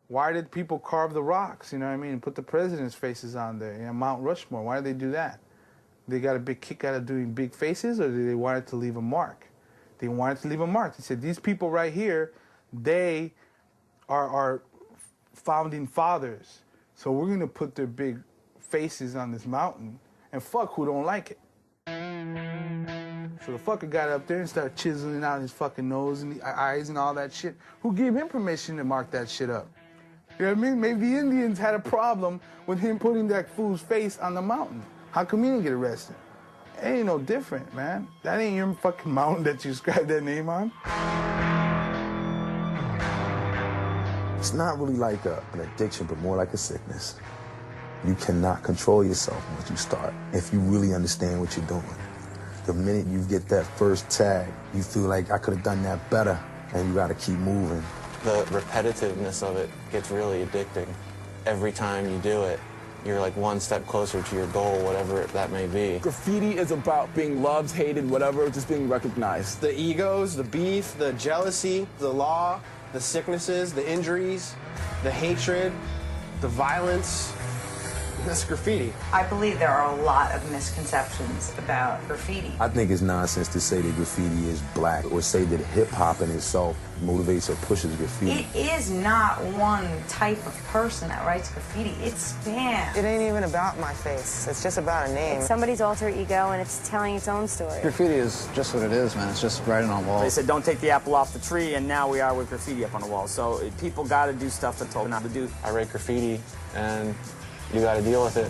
Why did people carve the rocks, you know what I mean, and put the president's faces on there, you know, Mount Rushmore? Why did they do that? They got a big kick out of doing big faces, or did they want it to leave a mark? They wanted to leave a mark. They said, these people right here, they are our founding fathers. So we're going to put their big faces on this mountain, and fuck who don't like it. So the fucker got up there and started chiseling out his fucking nose and the eyes and all that shit. Who gave him permission to mark that shit up? You know what I mean? Maybe the Indians had a problem with him putting that fool's face on the mountain. How come he didn't get arrested? It ain't no different, man. That ain't your fucking mountain that you inscribed that name on. It's not really like an addiction, but more like a sickness. You cannot control yourself once you start, if you really understand what you're doing. The minute you get that first tag, you feel like I could have done that better, and you gotta keep moving. The repetitiveness of it gets really addicting. Every time you do it, you're like one step closer to your goal, whatever that may be. Graffiti is about being loved, hated, whatever, just being recognized. The egos, the beef, the jealousy, the law, the sicknesses, the injuries, the hatred, the violence. That's graffiti. I believe there are a lot of misconceptions about graffiti. I think it's nonsense to say that graffiti is black or say that hip-hop in itself motivates or pushes graffiti. It is not one type of person that writes graffiti. It spans. It ain't even about my face. It's just about a name. It's somebody's alter ego, and it's telling its own story. Graffiti is just what it is, man. It's just writing on walls. They said, don't take the apple off the tree, and now we are with graffiti up on the wall. So people got to do stuff they're told not to do. I write graffiti, and you got to deal with it.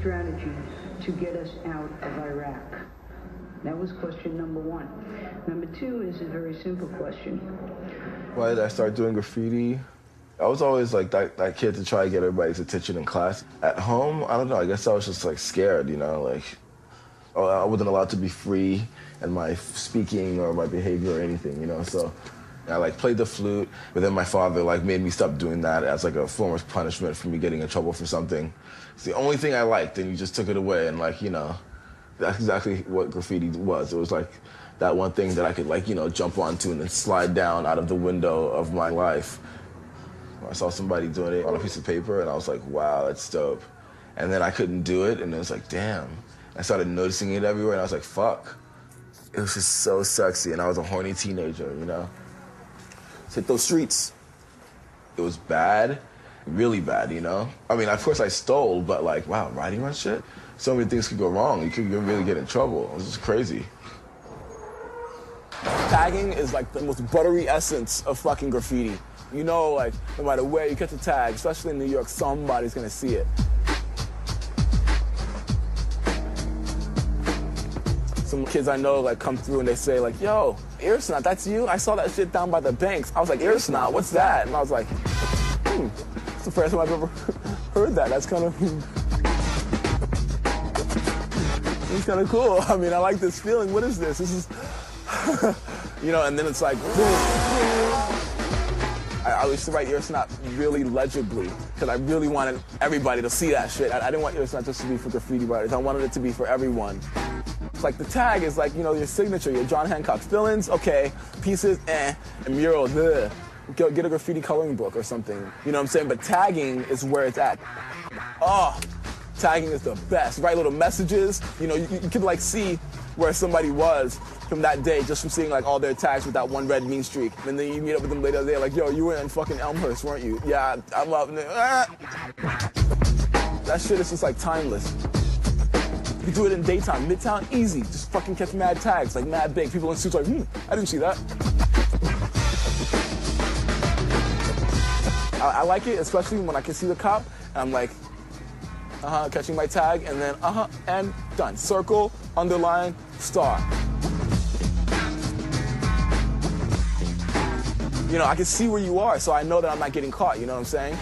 Strategy to get us out of Iraq? That was question number one. Number two is a very simple question. Why did I start doing graffiti? I was always like that kid to try to get everybody's attention in class. At home, I don't know, I guess I was just like scared, you know, like I wasn't allowed to be free in my speaking or my behavior or anything, you know, so I like played the flute, but then my father like made me stop doing that as like a form of punishment for me getting in trouble for something. It's the only thing I liked, and he just took it away, and like, you know, that's exactly what graffiti was. It was like that one thing that I could like, you know, jump onto and then slide down out of the window of my life. I saw somebody doing it on a piece of paper, and I was like, wow, that's dope. And then I couldn't do it, and it was like, damn. I started noticing it everywhere, and I was like, fuck. It was just so sexy, and I was a horny teenager, you know? Hit those streets. It was bad, really bad, you know? I mean, of course I stole, but like, wow, writing on shit? So many things could go wrong. You could really get in trouble. It was just crazy. Tagging is like the most buttery essence of fucking graffiti. You know, like, no matter where you catch a tag, especially in New York, somebody's gonna see it. Some kids I know like come through and they say like, yo, ear snot, that's you? I saw that shit down by the banks. I was like, ear snot, what's that? And I was like, it's the first time I've ever heard that. That's kind of, it's kind of cool. I mean, I like this feeling. What is this? This is, you know, and then it's like, I used to write ear snot really legibly because I really wanted everybody to see that shit. I didn't want ear snot just to be for graffiti writers. I wanted it to be for everyone. Like the tag is like, you know, your signature, your John Hancock fill-ins, okay, pieces, and murals, ugh. Get a graffiti coloring book or something, you know what I'm saying? But tagging is where it's at. Oh, tagging is the best. Write little messages, you know, you can like see where somebody was from that day just from seeing like all their tags with that one red mean streak. And then you meet up with them later, they're like, yo, you were in fucking Elmhurst, weren't you? Yeah, I'm up. That shit is just like timeless. You do it in daytime, midtown, easy. Just fucking catch mad tags, like mad big. People in suits like, I didn't see that. I like it, especially when I can see the cop, and I'm like, catching my tag, and then and done. Circle, underline, star. You know, I can see where you are, so I know that I'm not getting caught, you know what I'm saying?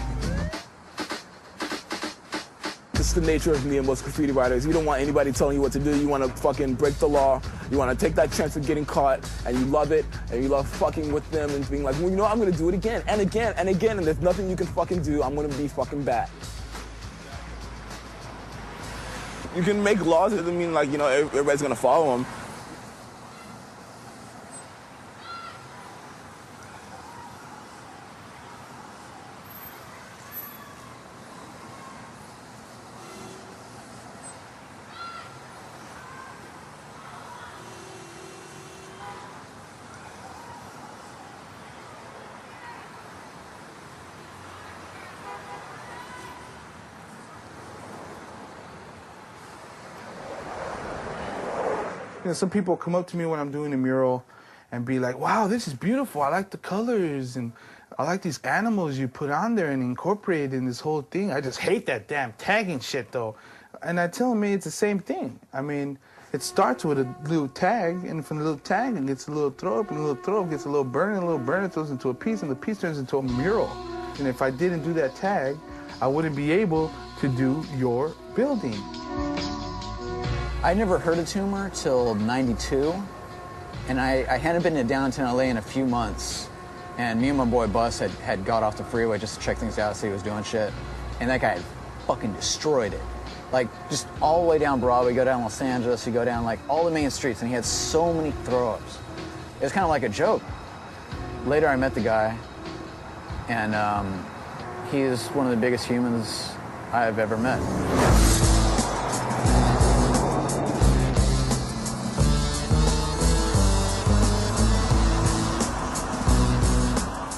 This is the nature of me and most graffiti writers. You don't want anybody telling you what to do. You want to fucking break the law. You want to take that chance of getting caught, and you love it, and you love fucking with them and being like, well, you know, I'm going to do it again and again and again, and there's nothing you can fucking do. I'm going to be fucking bad. You can make laws. It doesn't mean, like, you know, everybody's going to follow them. You know, some people come up to me when I'm doing a mural and be like, wow, this is beautiful. I like the colors and I like these animals you put on there and incorporate in this whole thing. I just hate that damn tagging shit, though. And I tell them, it's the same thing. I mean, it starts with a little tag, and from the little tag, it gets a little throw up, and the little throw up gets a little burn, and a little burn, it goes into a piece, and the piece turns into a mural. And if I didn't do that tag, I wouldn't be able to do your building. I never heard of Tumor till '92, and I hadn't been to downtown LA in a few months, and me and my boy Bus had got off the freeway just to check things out, see he was doing shit, and that guy had fucking destroyed it. Like, just all the way down Broadway, you go down Los Angeles, you go down, like, all the main streets, and he had so many throw-ups. It was kind of like a joke. Later, I met the guy, and he's one of the biggest humans I've ever met.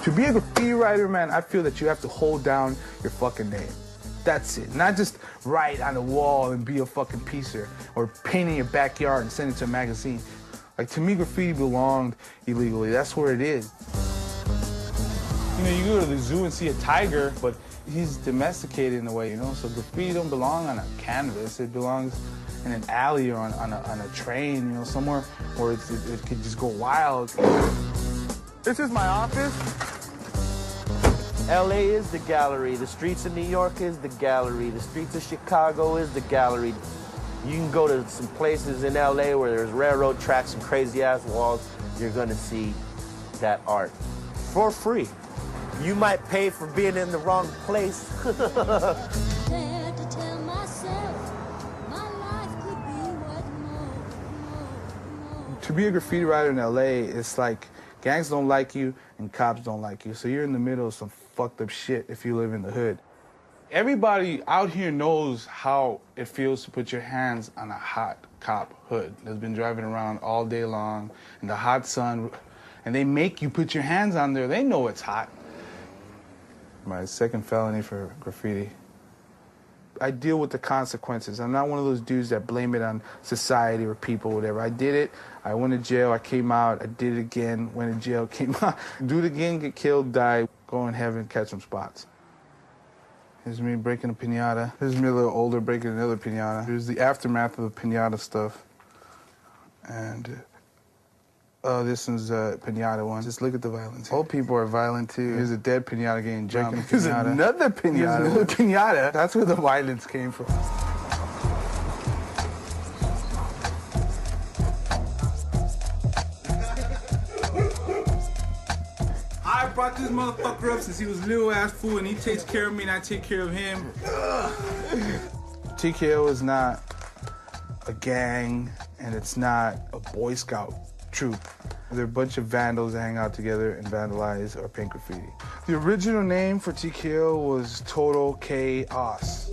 To be a graffiti writer, man, I feel that you have to hold down your fucking name. That's it. Not just write on the wall and be a fucking piecer or paint in your backyard and send it to a magazine. Like, to me, graffiti belonged illegally. That's where it is. You know, you go to the zoo and see a tiger, but he's domesticated in a way, you know? So graffiti don't belong on a canvas. It belongs in an alley or on a train, you know, somewhere where it could just go wild. This is my office. LA is the gallery. The streets of New York is the gallery. The streets of Chicago is the gallery. You can go to some places in LA where there's railroad tracks and crazy-ass walls. You're gonna see that art for free. You might pay for being in the wrong place. To be a graffiti writer in LA, it's like gangs don't like you and cops don't like you. So you're in the middle of some fucked up shit if you live in the hood. Everybody out here knows how it feels to put your hands on a hot cop hood that's been driving around all day long in the hot sun, and they make you put your hands on there. They know it's hot. My second felony for graffiti. I deal with the consequences. I'm not one of those dudes that blame it on society or people, whatever. I did it, I went to jail, I came out, I did it again, went to jail, came out. Do it again, get killed, die, go in heaven, catch some spots. Here's me breaking a piñata. Here's me a little older breaking another piñata. Here's the aftermath of the piñata stuff. And this one's a piñata one. Just look at the violence. Old people are violent too. Here's a dead piñata getting jumped. Here's another piñata. Here's another piñata. That's where the violence came from. I brought this motherfucker up since he was a little ass fool, and he takes care of me and I take care of him. TKO is not a gang, and it's not a Boy Scout troop. They're a bunch of vandals that hang out together and vandalize or paint graffiti. The original name for TKO was Total Chaos.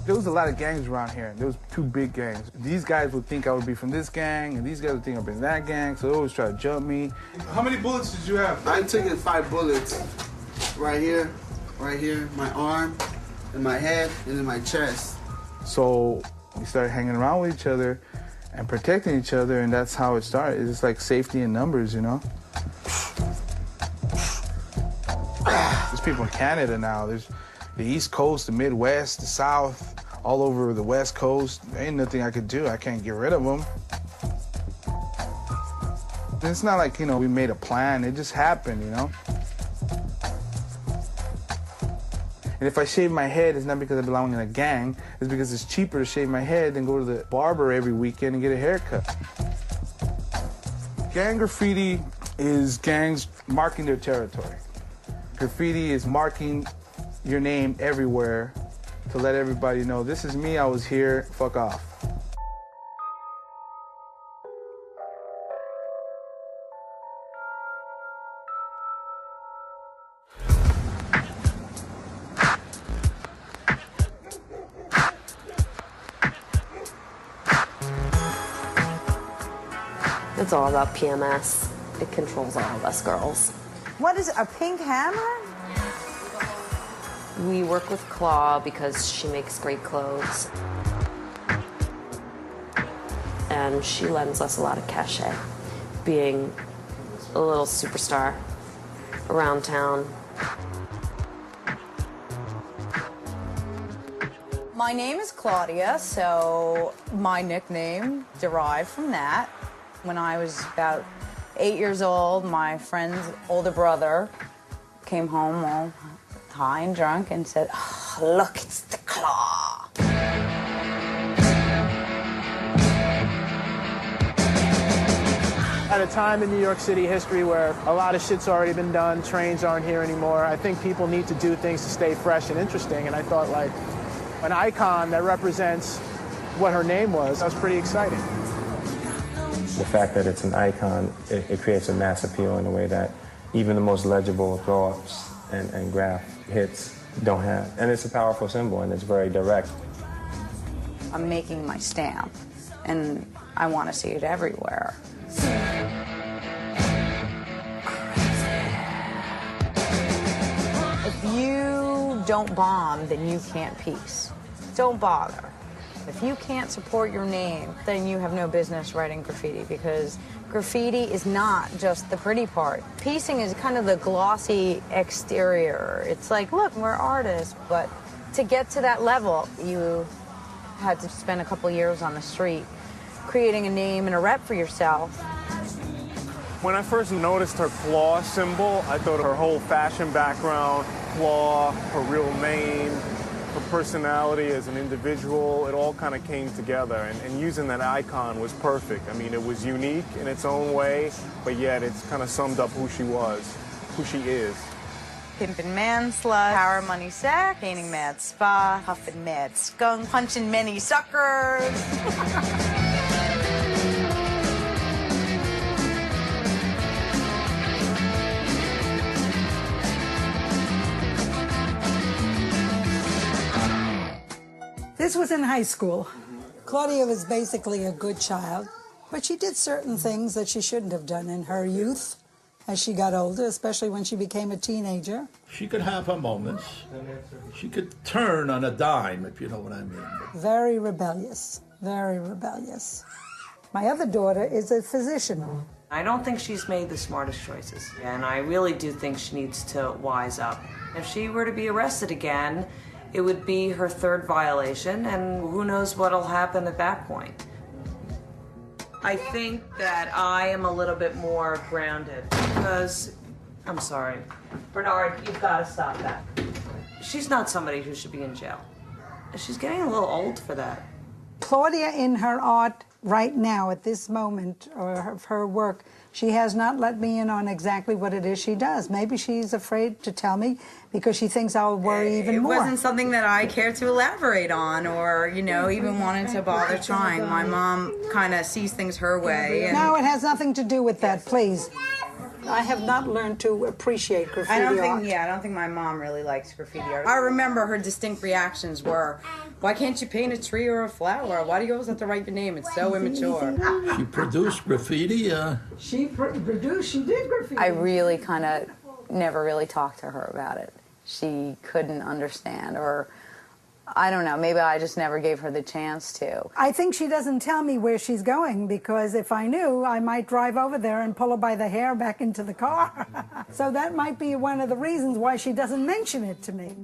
There was a lot of gangs around here. There was two big gangs. These guys would think I would be from this gang, and these guys would think I'd be from that gang, so they always try to jump me. How many bullets did you have? I took 5 bullets. Right here, my arm, in my head, and in my chest. So we started hanging around with each other and protecting each other, and that's how it started. It's like safety in numbers, you know? There's people in Canada now. There's the East Coast, the Midwest, the South, all over the West Coast. There ain't nothing I could do. I can't get rid of them. It's not like, you know, we made a plan. It just happened, you know? And if I shave my head, it's not because I belong in a gang. It's because it's cheaper to shave my head than go to the barber every weekend and get a haircut. Gang graffiti is gangs marking their territory. Graffiti is marking your name everywhere to let everybody know, this is me, I was here, fuck off. It's all about PMS. It controls all of us girls. What is it, a pink hammer? We work with Claw because she makes great clothes. And she lends us a lot of cachet, being a little superstar around town. My name is Claudia, so my nickname derived from that. When I was about 8 years old, my friend's older brother came home all high and drunk and said, oh, look, it's the Claw. At a time in New York City history where a lot of shit's already been done, trains aren't here anymore, I think people need to do things to stay fresh and interesting, and I thought, like, an icon that represents what her name was, that was pretty exciting. The fact that it's an icon, it creates a mass appeal in a way that even the most legible throw-ups and graph hits don't have. And it's a powerful symbol, and it's very direct. I'm making my stamp, and I want to see it everywhere. If you don't bomb, then you can't peace. Don't bother. If you can't support your name, then you have no business writing graffiti, because graffiti is not just the pretty part. Piecing is kind of the glossy exterior. It's like, look, we're artists, but to get to that level, you had to spend a couple years on the street creating a name and a rep for yourself. When I first noticed her claw symbol, I thought her whole fashion background, claw, her real name, her personality as an individual, it all kind of came together, and using that icon was perfect. I mean, it was unique in its own way, but yet it's kind of summed up who she was, who she is. Pimpin' man slut, power money sack, painting mad spa, huffing mad skunk, punching many suckers. This was in high school. Claudia was basically a good child, but she did certain things that she shouldn't have done in her youth as she got older, especially when she became a teenager. She could have her moments. She could turn on a dime, if you know what I mean. Very rebellious, very rebellious. My other daughter is a physician. I don't think she's made the smartest choices, and I really do think she needs to wise up. If she were to be arrested again, it would be her third violation, and who knows what'll happen at that point. I think that I am a little bit more grounded because, I'm sorry, Bernard, you've got to stop that. She's not somebody who should be in jail. She's getting a little old for that. Claudia, in her art right now, at this moment of her work, she has not let me in on exactly what it is she does. Maybe she's afraid to tell me because she thinks I'll worry even more. It wasn't something that I cared to elaborate on or, you know, even wanted to bother trying. My mom kind of sees things her way. And no, it has nothing to do with that, please. I have not learned to appreciate graffiti art. I don't think my mom really likes graffiti art. I remember her distinct reactions were, why can't you paint a tree or a flower? Why do you always have to write your name? It's so immature. She produced graffiti? She did graffiti. I really kind of never really talked to her about it. She couldn't understand, or I don't know, maybe I just never gave her the chance to. I think she doesn't tell me where she's going, because if I knew, I might drive over there and pull her by the hair back into the car. So that might be one of the reasons why she doesn't mention it to me.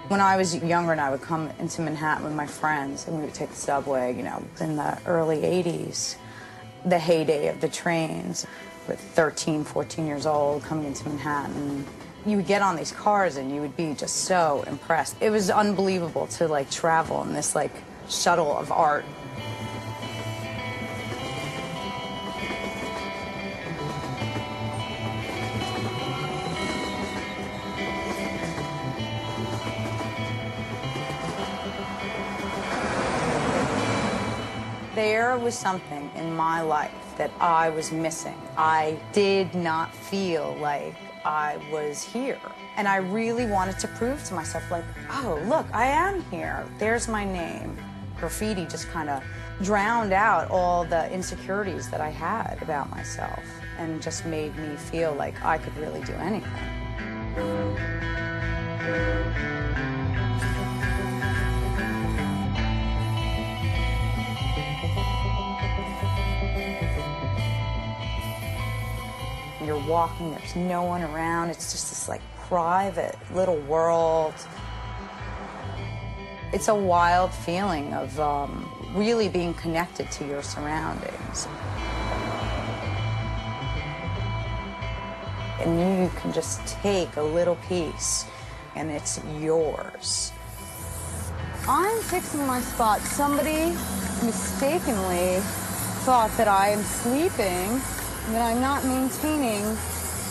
When I was younger and I would come into Manhattan with my friends and we would take the subway, you know, in the early 80s, the heyday of the trains, with 13, 14 years old coming into Manhattan. You would get on these cars and you would be just so impressed. It was unbelievable to like travel in this like shuttle of art. There was something in my life that I was missing. I did not feel like I was here. And I really wanted to prove to myself, like, oh, look, I am here. There's my name. Graffiti just kind of drowned out all the insecurities that I had about myself and just made me feel like I could really do anything. You're walking, there's no one around, it's just this like private little world. It's a wild feeling of really being connected to your surroundings. And you can just take a little piece and it's yours. I'm fixing my spot. Somebody mistakenly thought that I am sleeping, that I'm not maintaining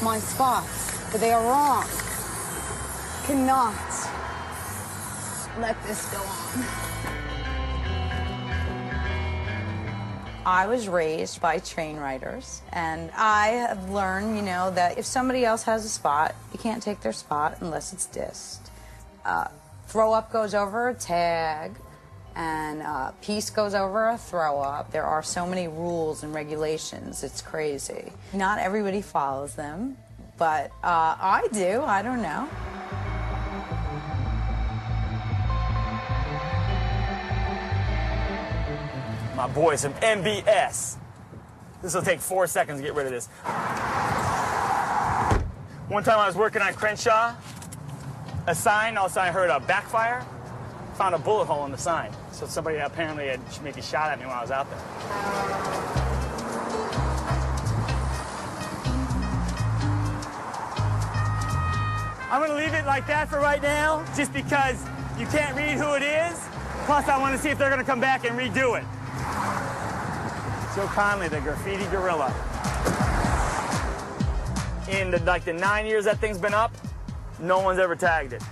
my spots, but they are wrong. Cannot let this go on. I was raised by train riders, and I have learned, you know, that if somebody else has a spot, you can't take their spot unless it's dissed. Throw up goes over a tag, and peace goes over a throw up. There are so many rules and regulations, it's crazy. Not everybody follows them, but I do, I don't know. My boys from MBS. This will take 4 seconds to get rid of this. One time I was working on Crenshaw, a sign, all of a sudden I heard a backfire, found a bullet hole in the sign. So somebody apparently had maybe shot at me when I was out there. I'm gonna leave it like that for right now, just because you can't read who it is. Plus I want to see if they're gonna come back and redo it. Joe Conley, the graffiti gorilla. In the 9 years that thing's been up, no one's ever tagged it.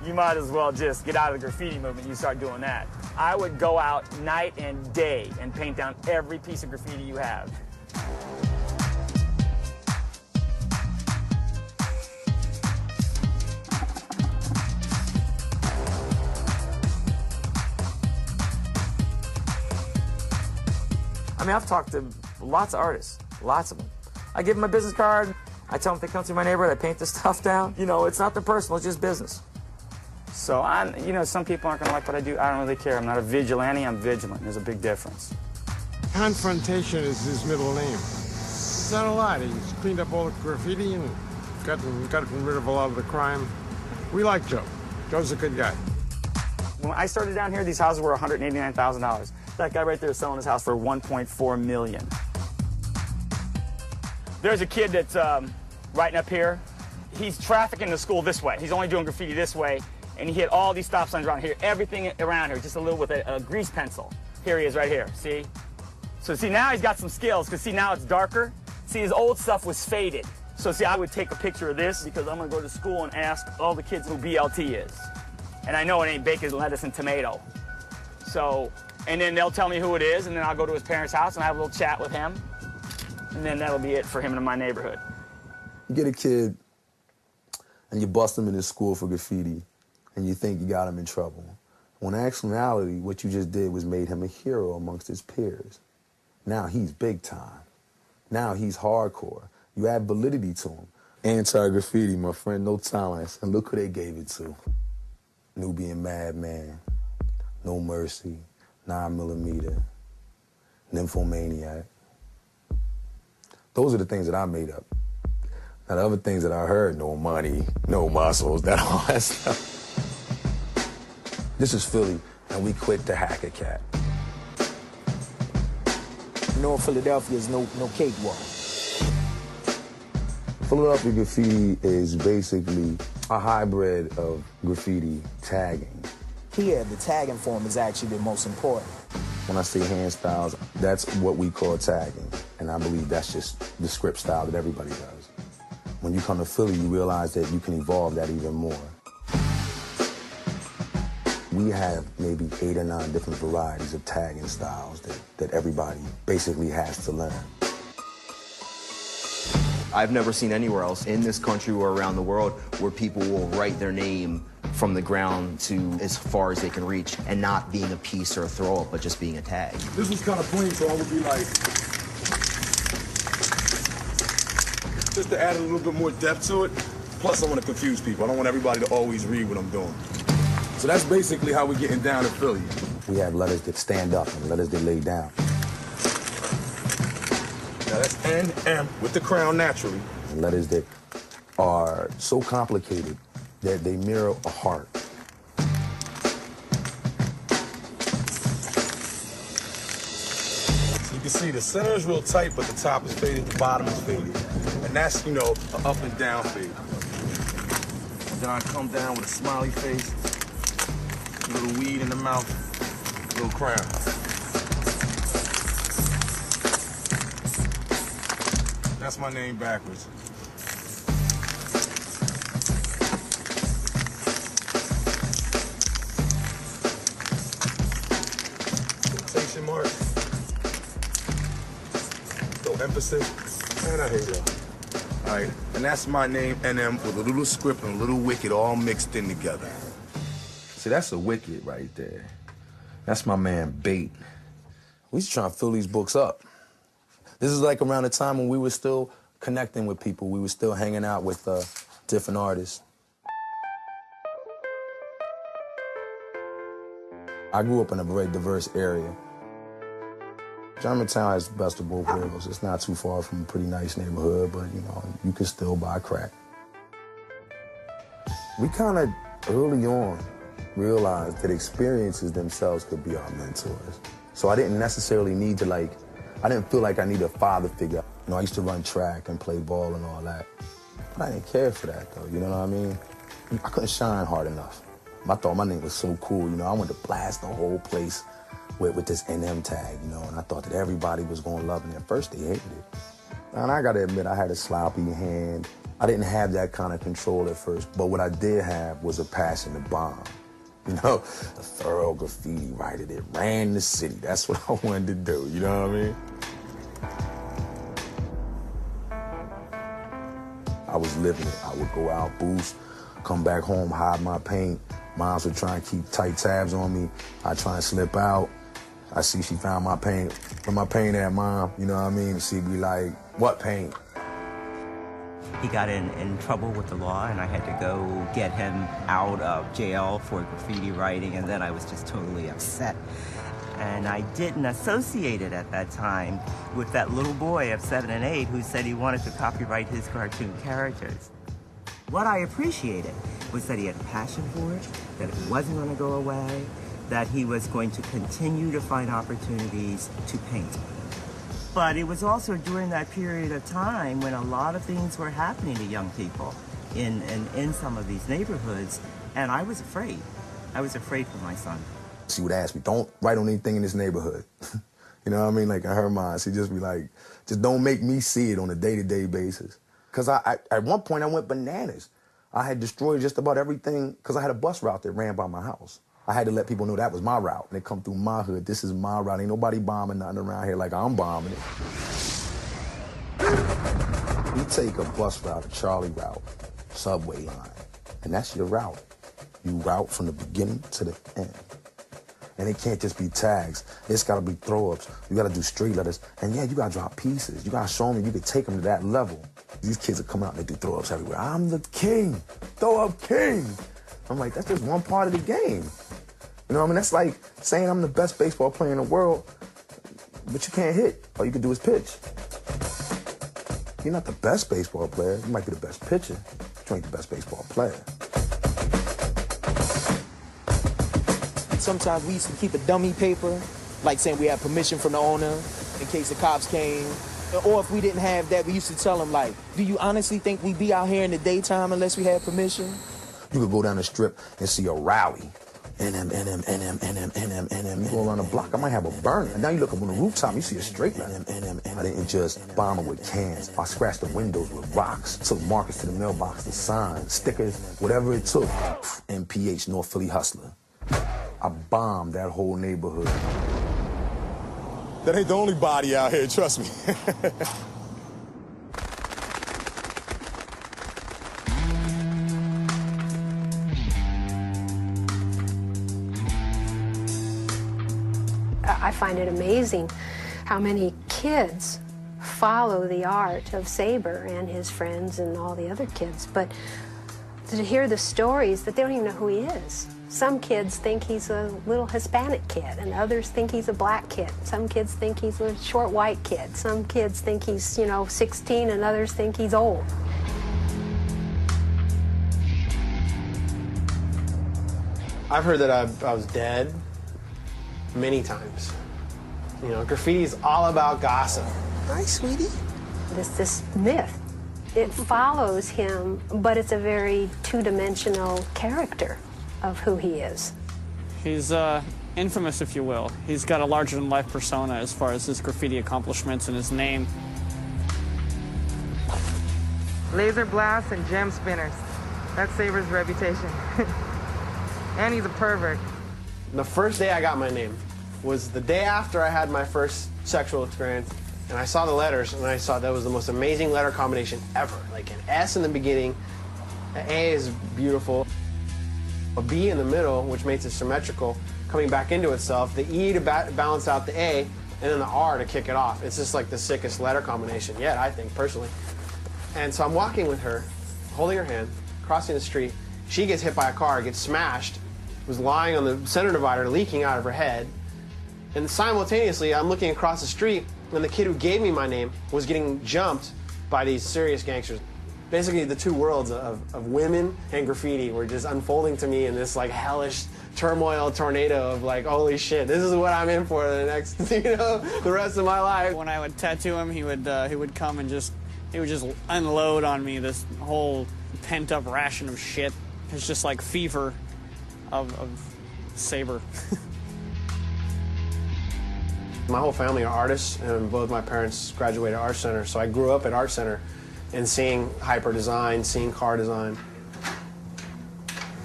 You might as well just get out of the graffiti movement and you start doing that. I would go out night and day and paint down every piece of graffiti you have. I mean, I've talked to lots of artists, lots of them. I give them a business card. I tell them if they come through my neighborhood, I paint this stuff down. You know, it's not their personal, it's just business. So, you know, some people aren't going to like what I do. I don't really care. I'm not a vigilante, I'm vigilant. There's a big difference. Confrontation is his middle name. He's done a lot. He's cleaned up all the graffiti and gotten rid of a lot of the crime. We like Joe. Joe's a good guy. When I started down here, these houses were $189,000. That guy right there is selling his house for $1.4 million. There's a kid that's writing up here. He's trafficking to school this way. He's only doing graffiti this way, and he hit all these stop signs around here. Everything around here, just a little with a grease pencil. Here he is right here, see? So see, now he's got some skills, because see, now it's darker. See, his old stuff was faded. So see, I would take a picture of this, because I'm going to go to school and ask all the kids who BLT is. And I know it ain't bacon, lettuce, and tomato. So, and then they'll tell me who it is, and then I'll go to his parents' house and have a little chat with him. And then that'll be it for him in my neighborhood. You get a kid and you bust him in his school for graffiti and you think you got him in trouble. When in actuality, what you just did was made him a hero amongst his peers. Now he's big time. Now he's hardcore. You add validity to him. Anti-graffiti, my friend, no tolerance. And look who they gave it to. Nubian Madman, No Mercy, 9mm, Nymphomaniac. Those are the things that I made up. Now, the other things that I heard, no money, no muscles, all that stuff. This is Philly, and we quit to hack a cat. You know, in Philadelphia, there's no cakewalk. Philadelphia graffiti is basically a hybrid of graffiti tagging. Here, the tagging form is actually the most important. When I say hand styles, that's what we call tagging. And I believe that's just the script style that everybody does. When you come to Philly, you realize that you can evolve that even more. We have maybe 8 or 9 different varieties of tagging styles that everybody basically has to learn. I've never seen anywhere else in this country or around the world where people will write their name from the ground to as far as they can reach and not being a piece or a throw up, but just being a tag. This was kind of plain, so I would be like, just to add a little bit more depth to it. Plus, I want to confuse people. I don't want everybody to always read what I'm doing. So that's basically how we're getting down in Philly. We have letters that stand up and letters that lay down. Now that's N, M, with the crown naturally. Letters that are so complicated that they mirror a heart. So you can see the center is real tight, but the top is faded, the bottom is faded. And that's, you know, an up and down fade. And then I come down with a smiley face, a little weed in the mouth, a little crown. That's my name backwards. Quotation mark. No emphasis. And I hate y'all. All right, and that's my name, NM, with a little script and a little wicked all mixed in together. See, that's a wicked right there. That's my man, Bait. We was trying to fill these books up. This is like around the time when we were still connecting with people. We were still hanging out with different artists. I grew up in a very diverse area. Germantown has the best of both worlds. It's not too far from a pretty nice neighborhood, but, you know, you can still buy crack. We kind of, early on, realized that experiences themselves could be our mentors. So I didn't necessarily need to, I didn't feel like I needed a father figure. You know, I used to run track and play ball and all that. But I didn't care for that, though, you know what I mean? I couldn't shine hard enough. I thought my name was so cool, you know, I wanted to blast the whole place with this NM tag, you know, and I thought that everybody was going to love me. At first, they hated it. And I got to admit, I had a sloppy hand. I didn't have that kind of control at first, but what I did have was a passion to bomb. You know, a thorough graffiti writer that ran the city. That's what I wanted to do, you know what I mean? I was living it. I would go out, boost, come back home, hide my paint. Moms would try and keep tight tabs on me. I'd try and slip out. I see she found my paint. Where my paint at, Mom? You know what I mean? And she'd be like, what paint? He got in trouble with the law, and I had to go get him out of jail for graffiti writing, and then I was just totally upset. And I didn't associate it at that time with that little boy of 7 and 8 who said he wanted to copyright his cartoon characters. What I appreciated was that he had a passion for it, that it wasn't going to go away, that he was going to continue to find opportunities to paint. But it was also during that period of time when a lot of things were happening to young people in some of these neighborhoods, and I was afraid. I was afraid for my son. She would ask me, don't write on anything in this neighborhood. You know what I mean? Like in her mind, she'd just be like, just don't make me see it on a day-to-day basis. Because at one point, I went bananas. I had destroyed just about everything because I had a bus route that ran by my house. I had to let people know that was my route. And they come through my hood. This is my route. Ain't nobody bombing nothing around here like I'm bombing it. You take a bus route, a Charlie route, subway line, and that's your route. You route from the beginning to the end. And it can't just be tags. It's got to be throw-ups. You got to do street letters. And yeah, you got to drop pieces. You got to show them you can take them to that level. These kids are coming out and they do throw-ups everywhere. I'm the king, throw-up king. I'm like, that's just one part of the game. You know what I mean? That's like saying I'm the best baseball player in the world, but you can't hit. All you can do is pitch. You're not the best baseball player. You might be the best pitcher, but you ain't the best baseball player. sometimes we used to keep a dummy paper, like saying we had permission from the owner in case the cops came. Or if we didn't have that, we used to tell them, like, do you honestly think we'd be out here in the daytime unless we had permission? You could go down the strip and see a rally. NM. You go around the block, I might have a burner. And now you look up on the rooftop, you see a straight line. I didn't just bomb it with cans. I scratched the windows with rocks. Took markers to the mailbox, the signs, stickers, whatever it took. MPH, North Philly Hustler. I bombed that whole neighborhood. That ain't the only body out here, trust me. I find it amazing how many kids follow the art of Saber and his friends and all the other kids, but to hear the stories that they don't even know who he is. Some kids think he's a little Hispanic kid, and others think he's a black kid. Some kids think he's a short white kid. Some kids think he's, 16, and others think he's old. I've heard that I was dead many times. Graffiti is all about gossip. Hi, sweetie. This myth, it follows him, but it's a very two-dimensional character of who he is. He's infamous, if you will. He's got a larger-than-life persona as far as his graffiti accomplishments and his name. Laser blasts and gem spinners. That's Saber's reputation. And he's a pervert. The first day I got my name was the day after I had my first sexual experience, and I saw the letters, and I saw that was the most amazing letter combination ever. Like an S in the beginning, an A is beautiful, a B in the middle, which makes it symmetrical, coming back into itself, the E to balance out the A, and then the R to kick it off. It's just like the sickest letter combination yet, I think, personally. And so I'm walking with her, holding her hand, crossing the street. She gets hit by a car, gets smashed, was lying on the center divider, leaking out of her head. And simultaneously, I'm looking across the street, and the kid who gave me my name was getting jumped by these serious gangsters. Basically, the two worlds of women and graffiti were just unfolding to me in this like hellish turmoil tornado of like, holy shit, this is what I'm in for the next, the rest of my life. When I would tattoo him, he would come and he would just unload on me this whole pent-up ration of shit. It's just like fever of Saber. My whole family are artists, and both my parents graduated Art Center, so I grew up at Art Center and seeing hyper design, seeing car design.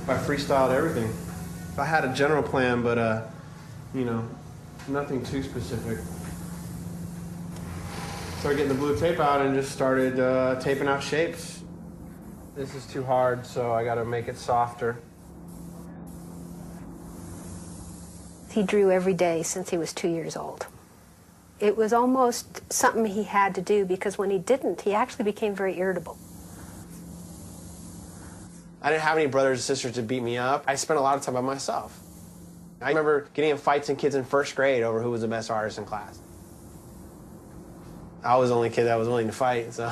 I freestyled everything. I had a general plan, but nothing too specific. Started getting the blue tape out and just started taping out shapes. This is too hard, so I gotta make it softer. He drew every day since he was 2 years old. It was almost something he had to do, because when he didn't, he actually became very irritable. I didn't have any brothers or sisters to beat me up. I spent a lot of time by myself. I remember getting in fights in kids in first grade over who was the best artist in class. I was the only kid that was willing to fight, so.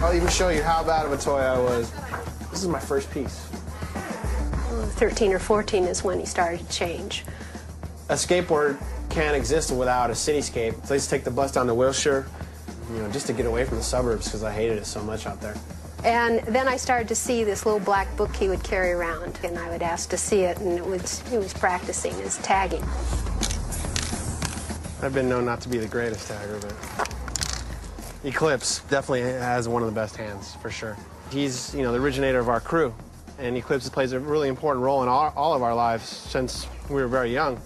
I'll even show you how bad of a toy I was. This is my first piece. 13 or 14 is when he started to change. A skateboard can't exist without a cityscape. So I used to take the bus down to Wilshire, just to get away from the suburbs because I hated it so much out there. And then I started to see this little black book he would carry around, and I would ask to see it, and he was practicing his tagging. I've been known not to be the greatest tagger, but Eclipse definitely has one of the best hands, for sure. He's, the originator of our crew, and Eclipse plays a really important role in all of our lives since we were very young.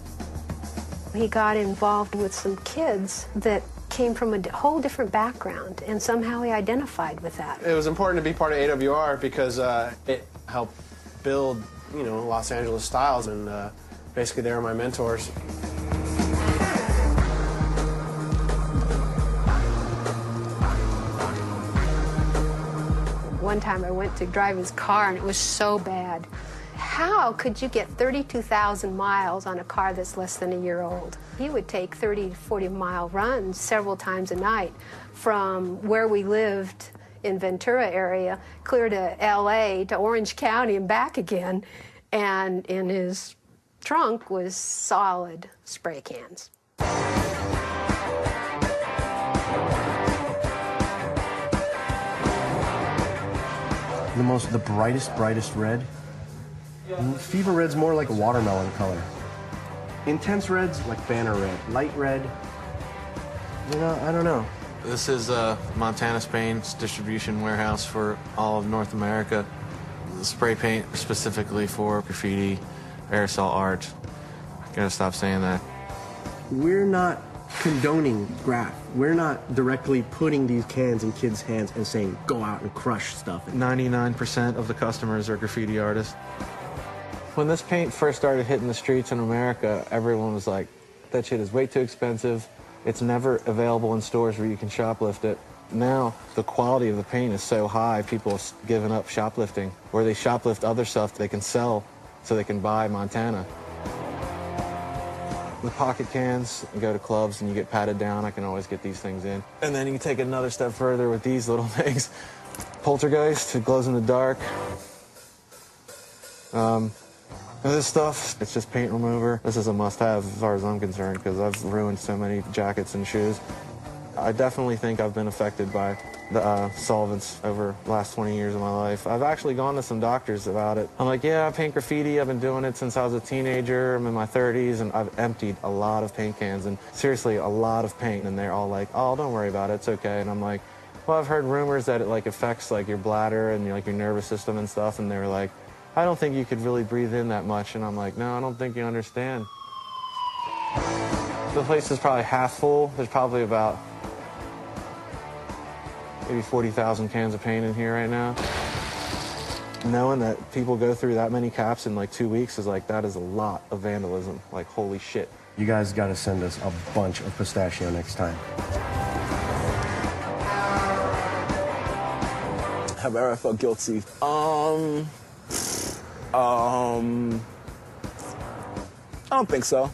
He got involved with some kids that came from a whole different background, and somehow he identified with that. It was important to be part of AWR because it helped build, Los Angeles styles, and basically they were my mentors. One time I went to drive his car, and it was so bad. How could you get 32,000 miles on a car that's less than a year old? He would take 30 to 40-mile runs several times a night from where we lived in Ventura area, clear to LA, to Orange County and back again. And in his trunk was solid spray cans. The brightest red. Fever red's more like a watermelon color. Intense red's like banner red. Light red, you know, I don't know. This is Montana's Paint's distribution warehouse for all of North America. Spray paint specifically for graffiti, aerosol art. Gotta stop saying that. We're not condoning graff. We're not directly putting these cans in kids' hands and saying, go out and crush stuff. 99% of the customers are graffiti artists. When this paint first started hitting the streets in America, everyone was like, that shit is way too expensive. It's never available in stores where you can shoplift it. Now, the quality of the paint is so high, people have given up shoplifting, where they shoplift other stuff they can sell so they can buy Montana. With pocket cans, you go to clubs and you get patted down, I can always get these things in. And then you take it another step further with these little things. Poltergeist, it glows in the dark. This stuff, it's just paint remover. This is a must-have as far as I'm concerned because I've ruined so many jackets and shoes. I definitely think I've been affected by the solvents over the last 20 years of my life. I've actually gone to some doctors about it. I'm like, yeah, I paint graffiti. I've been doing it since I was a teenager. I'm in my 30s, and I've emptied a lot of paint cans, and seriously, a lot of paint. And they're all like, oh, don't worry about it. It's okay. And I'm like, well, I've heard rumors that it like affects like your bladder and like your nervous system and stuff. And they were like, I don't think you could really breathe in that much. And I'm like, no, I don't think you understand. The place is probably half full. There's probably about maybe 40,000 cans of paint in here right now. Knowing that people go through that many caps in like 2 weeks is like, that is a lot of vandalism. Like, holy shit. You guys got to send us a bunch of pistachio next time. Have I ever felt guilty? I don't think so.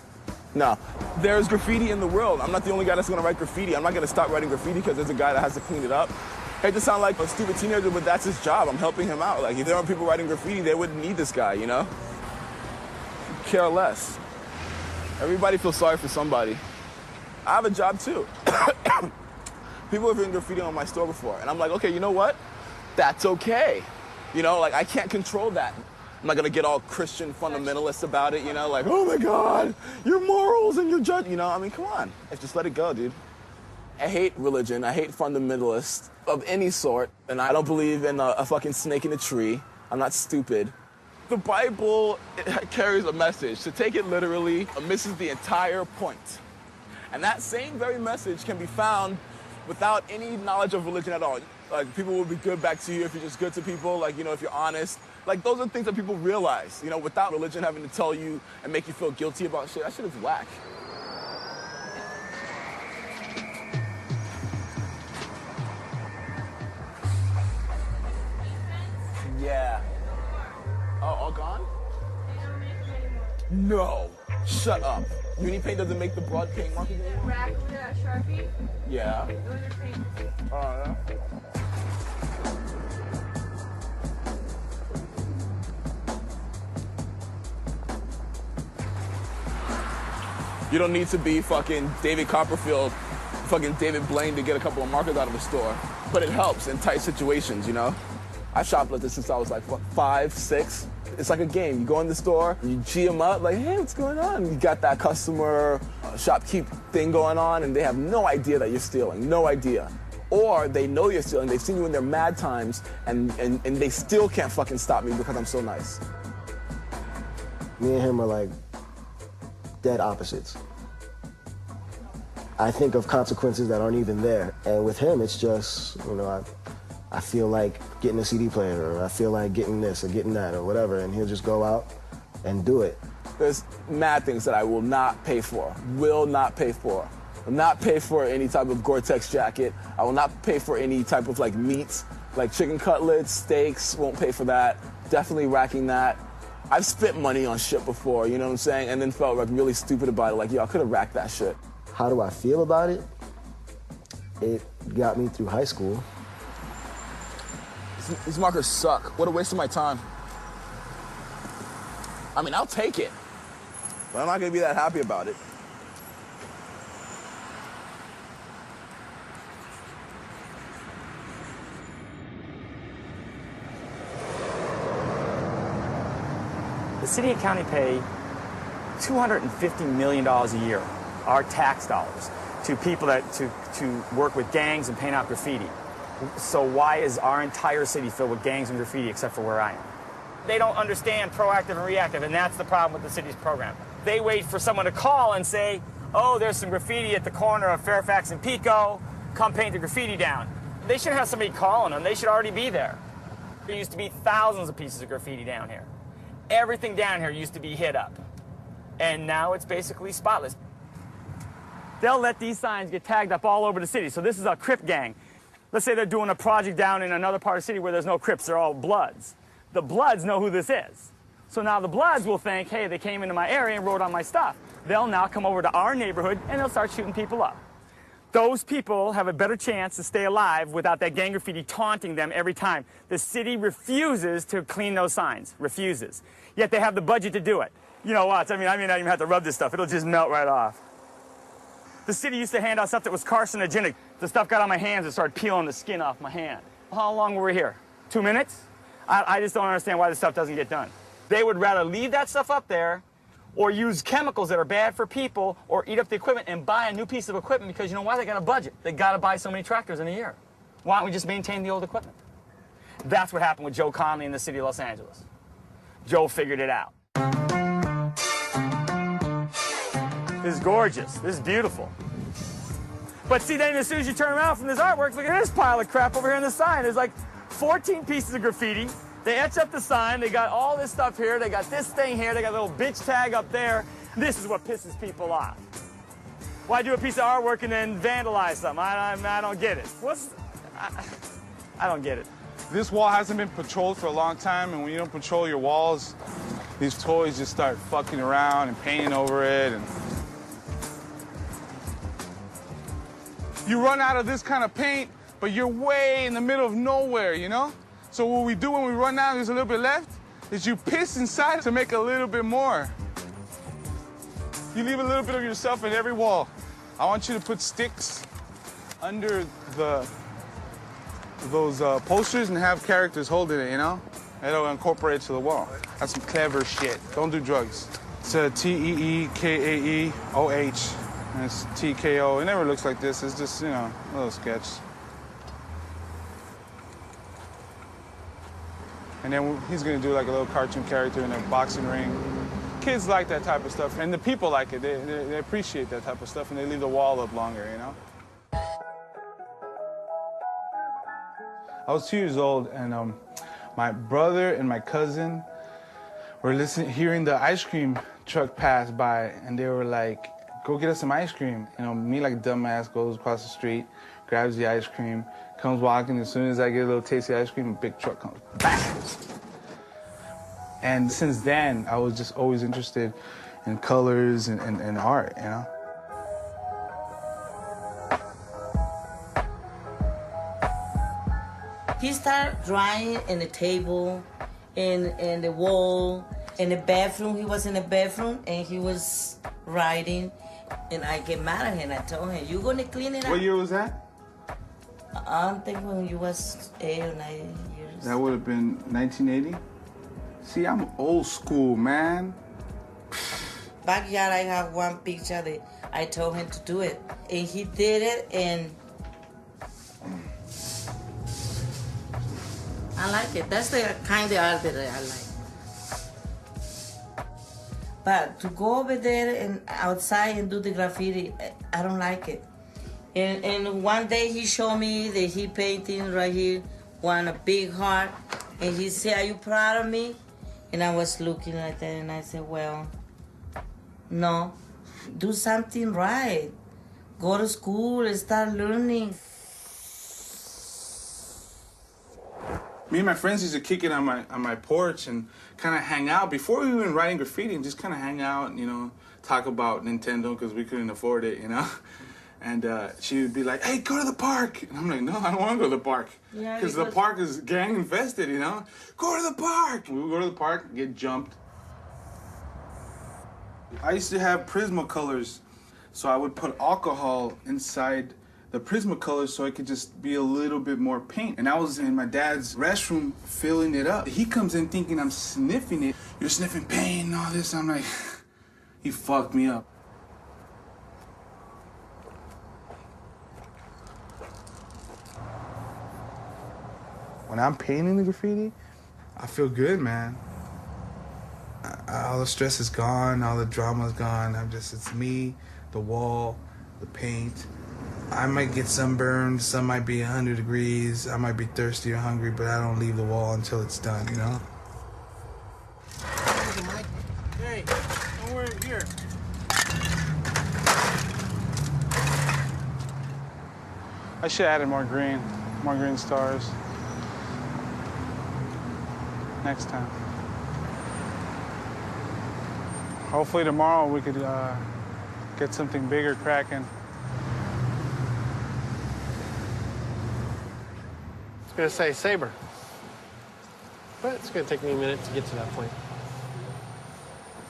No. There's graffiti in the world. I'm not the only guy that's gonna write graffiti. I'm not gonna stop writing graffiti because there's a guy that has to clean it up. I hate to sound like a stupid teenager, but that's his job. I'm helping him out. Like, if there weren't people writing graffiti, they wouldn't need this guy, you know? Care less. Everybody feels sorry for somebody. I have a job too. People have written graffiti on my store before, and I'm like, okay, you know what? That's okay. You know, like, I can't control that. I'm not gonna get all Christian fundamentalist about it, you know, like, oh my God, your morals and your judge, you know, I mean, come on. Just let it go, dude. I hate religion. I hate fundamentalists of any sort, and I don't believe in a fucking snake in a tree. I'm not stupid. The Bible, it carries a message. To take it literally misses the entire point. And that same very message can be found without any knowledge of religion at all. Like, people will be good back to you if you're just good to people, like, you know, if you're honest. Like, those are things that people realize, you know, without religion having to tell you and make you feel guilty about shit. That shit is whack. Yeah. Oh, all gone? No. Shut up. Uni paint doesn't make the broad paint markings anymore? Rack with a Sharpie? Yeah. Those are paint. Oh, yeah. You don't need to be fucking David Copperfield, fucking David Blaine to get a couple of markers out of a store. But it helps in tight situations, you know? I shoplifted since I was like, what, 5, 6? It's like a game. You go in the store, you G them up, like, hey, what's going on? You got that customer shopkeep thing going on, and they have no idea that you're stealing, no idea. Or they know you're stealing, they've seen you in their mad times, and they still can't fucking stop me because I'm so nice. Me and him are like dead opposites. I think of consequences that aren't even there. And with him, it's just, you know, I feel like getting a CD player, or I feel like getting this or getting that or whatever, and he'll just go out and do it. There's mad things that I will not pay for, will not pay for. Will not pay for any type of Gore-Tex jacket. I will not pay for any type of like meats, like chicken cutlets, steaks, won't pay for that. Definitely racking that. I've spent money on shit before, you know what I'm saying? And then felt like really stupid about it, like, yo, I could have racked that shit. How do I feel about it? It got me through high school. These markers suck. What a waste of my time. I mean, I'll take it, but I'm not gonna be that happy about it. The city and county pay $250 million a year, our tax dollars, to people to work with gangs and paint out graffiti. So why is our entire city filled with gangs and graffiti except for where I am? They don't understand proactive and reactive, and that's the problem with the city's program. They wait for someone to call and say, oh, there's some graffiti at the corner of Fairfax and Pico, come paint the graffiti down. They shouldn't have somebody calling them, they should already be there. There used to be thousands of pieces of graffiti down here. Everything down here used to be hit up, and now it's basically spotless. They'll let these signs get tagged up all over the city. So this is a Crip gang. Let's say they're doing a project down in another part of the city where there's no Crips, they're all Bloods. The Bloods know who this is. So now the Bloods will think, hey, they came into my area and wrote on my stuff. They'll now come over to our neighborhood and they'll start shooting people up. Those people have a better chance to stay alive without that gang graffiti taunting them every time. The city refuses to clean those signs, refuses. Yet they have the budget to do it. You know what, I mean, I may not even have to rub this stuff. It'll just melt right off. The city used to hand out stuff that was carcinogenic. The stuff got on my hands and started peeling the skin off my hand. How long were we here? 2 minutes? I just don't understand why this stuff doesn't get done. They would rather leave that stuff up there or use chemicals that are bad for people or eat up the equipment and buy a new piece of equipment because you know why? They got a budget. They got to buy so many tractors in a year. Why don't we just maintain the old equipment? That's what happened with Joe Conley in the city of Los Angeles. Joe figured it out. This is gorgeous. This is beautiful. But see, then as soon as you turn around from this artwork, look at this pile of crap over here on the sign. There's like 14 pieces of graffiti. They etch up the sign. They got all this stuff here. They got this thing here. They got a little bitch tag up there. This is what pisses people off. Why do a piece of artwork and then vandalize something? I don't get it. I don't get it. This wall hasn't been patrolled for a long time, and when you don't patrol your walls, these toys just start fucking around and painting over it. And you run out of this kind of paint, but you're way in the middle of nowhere, you know? So what we do when we run out, there's a little bit left, is you piss inside to make a little bit more. You leave a little bit of yourself in every wall. I want you to put sticks under those posters and have characters holding it, you know? It'll incorporate it to the wall. That's some clever shit. Don't do drugs. It's a T-E-E-K-A-E-O-H. And it's T-K-O. It never looks like this. It's just, you know, a little sketch. And then he's gonna do like a little cartoon character in a boxing ring. Kids like that type of stuff, and the people like it. They appreciate that type of stuff, and they leave the wall up longer, you know? I was 2 years old, and my brother and my cousin were hearing the ice cream truck pass by, and they were like, go get us some ice cream. You know, me like a dumbass goes across the street, grabs the ice cream, comes walking. As soon as I get a little taste of ice cream, a big truck comes. Bang! And since then, I was just always interested in colors and art, you know? He started drawing in the table, in the wall, in the bathroom. He was in the bathroom and he was writing. And I get mad at him. I told him, you gonna clean it up? What year was that? I think when you was 8 or 9 years. That would have been 1980? See, I'm old school, man. Backyard, I have one picture that I told him to do it. And he did it, and I like it. That's the kind of art that I like. But to go over there and outside and do the graffiti, I don't like it. And one day he showed me that he painting right here, a big heart. And he said, are you proud of me? And I was looking at that and I said, well, no, do something right. Go to school and start learning. Me and my friends used to kick it on my porch and kind of hang out before we were even writing graffiti, and just kind of hang out and, you know, talk about Nintendo because we couldn't afford it, you know. And she would be like, "Hey, go to the park." And I'm like, "No, I don't want to go to the park because the park is gang infested, you know. Go to the park." We would go to the park, get jumped. I used to have Prismacolors, so I would put alcohol inside the Prismacolors so it could just be a little bit more paint. And I was in my dad's restroom filling it up. He comes in thinking I'm sniffing it. "You're sniffing paint and all this." I'm like, he fucked me up. When I'm painting the graffiti, I feel good, man. All the stress is gone, all the drama is gone. It's me, the wall, the paint. I might get sunburned, some might be 100 degrees, I might be thirsty or hungry, but I don't leave the wall until it's done, you know? Hey, don't worry, here. I should have added more green stars. Next time. Hopefully tomorrow we could get something bigger cracking. It's gonna say Saber, but it's gonna take me a minute to get to that point.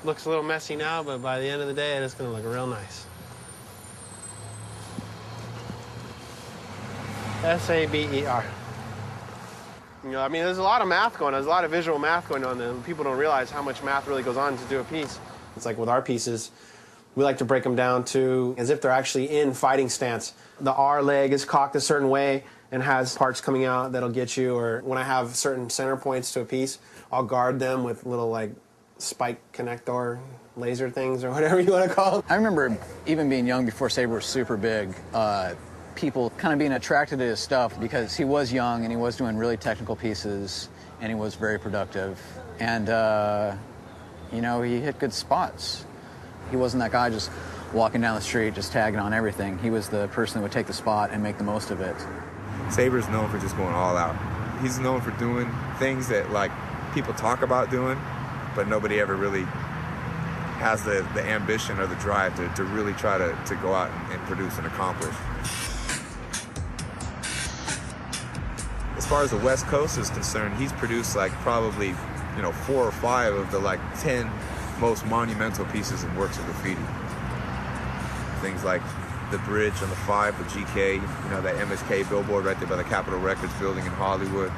Looks a little messy now, but by the end of the day, it's gonna look real nice. S-A-B-E-R. You know, I mean, there's a lot of math going on. There's a lot of visual math going on, and people don't realize how much math really goes on to do a piece. It's like with our pieces, we like to break them down to as if they're actually in fighting stance. The R leg is cocked a certain way and has parts coming out that'll get you, or when I have certain center points to a piece, I'll guard them with little, like, spike connector laser things or whatever you want to call them. I remember even being young before Saber was super big, people kind of being attracted to his stuff because he was young and he was doing really technical pieces and he was very productive. And, you know, he hit good spots. He wasn't that guy just walking down the street, just tagging on everything. He was the person that would take the spot and make the most of it. Saber's known for just going all out. He's known for doing things that, like, people talk about doing, but nobody ever really has the ambition or the drive to really try to go out and produce and accomplish. As far as the West Coast is concerned, he's produced like probably, you know, 4 or 5 of the like 10 most monumental pieces and works of graffiti. Things like the bridge on the 5 for GK, you know, that MSK billboard right there by the Capitol Records building in Hollywood.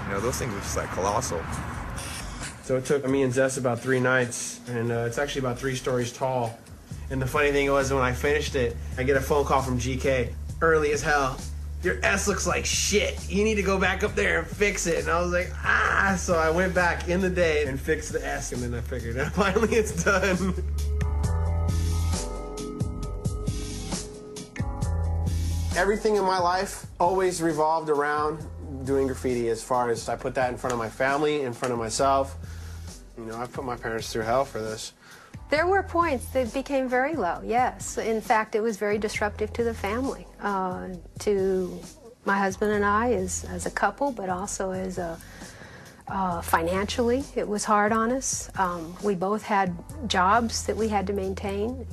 You know, those things are just like colossal. So it took me and Zess about 3 nights, and it's actually about 3 stories tall. And the funny thing was, when I finished it, I get a phone call from GK, early as hell. "Your S looks like shit. You need to go back up there and fix it." And I was like, ah! So I went back in the day and fixed the S, and then I figured out finally it's done. Everything in my life always revolved around doing graffiti, as far as I put that in front of my family, in front of myself. You know, I've put my parents through hell for this. There were points that became very low, yes. In fact, it was very disruptive to the family, to my husband and I as a couple, but also as a financially, it was hard on us. We both had jobs that we had to maintain,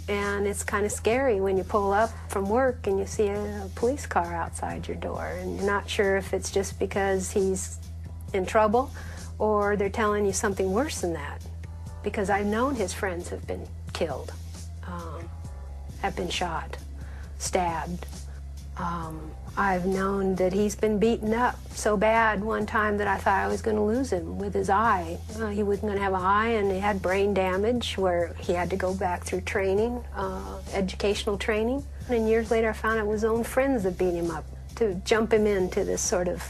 and it's kind of scary when you pull up from work and you see a police car outside your door, and you're not sure if it's just because he's in trouble or they're telling you something worse than that. Because I've known his friends have been killed, have been shot, stabbed. I've known that he's been beaten up so bad one time that I thought I was going to lose him with his eye. He wasn't going to have an eye, and he had brain damage where he had to go back through training, educational training. And years later I found it was his own friends that beat him up to jump him into this sort of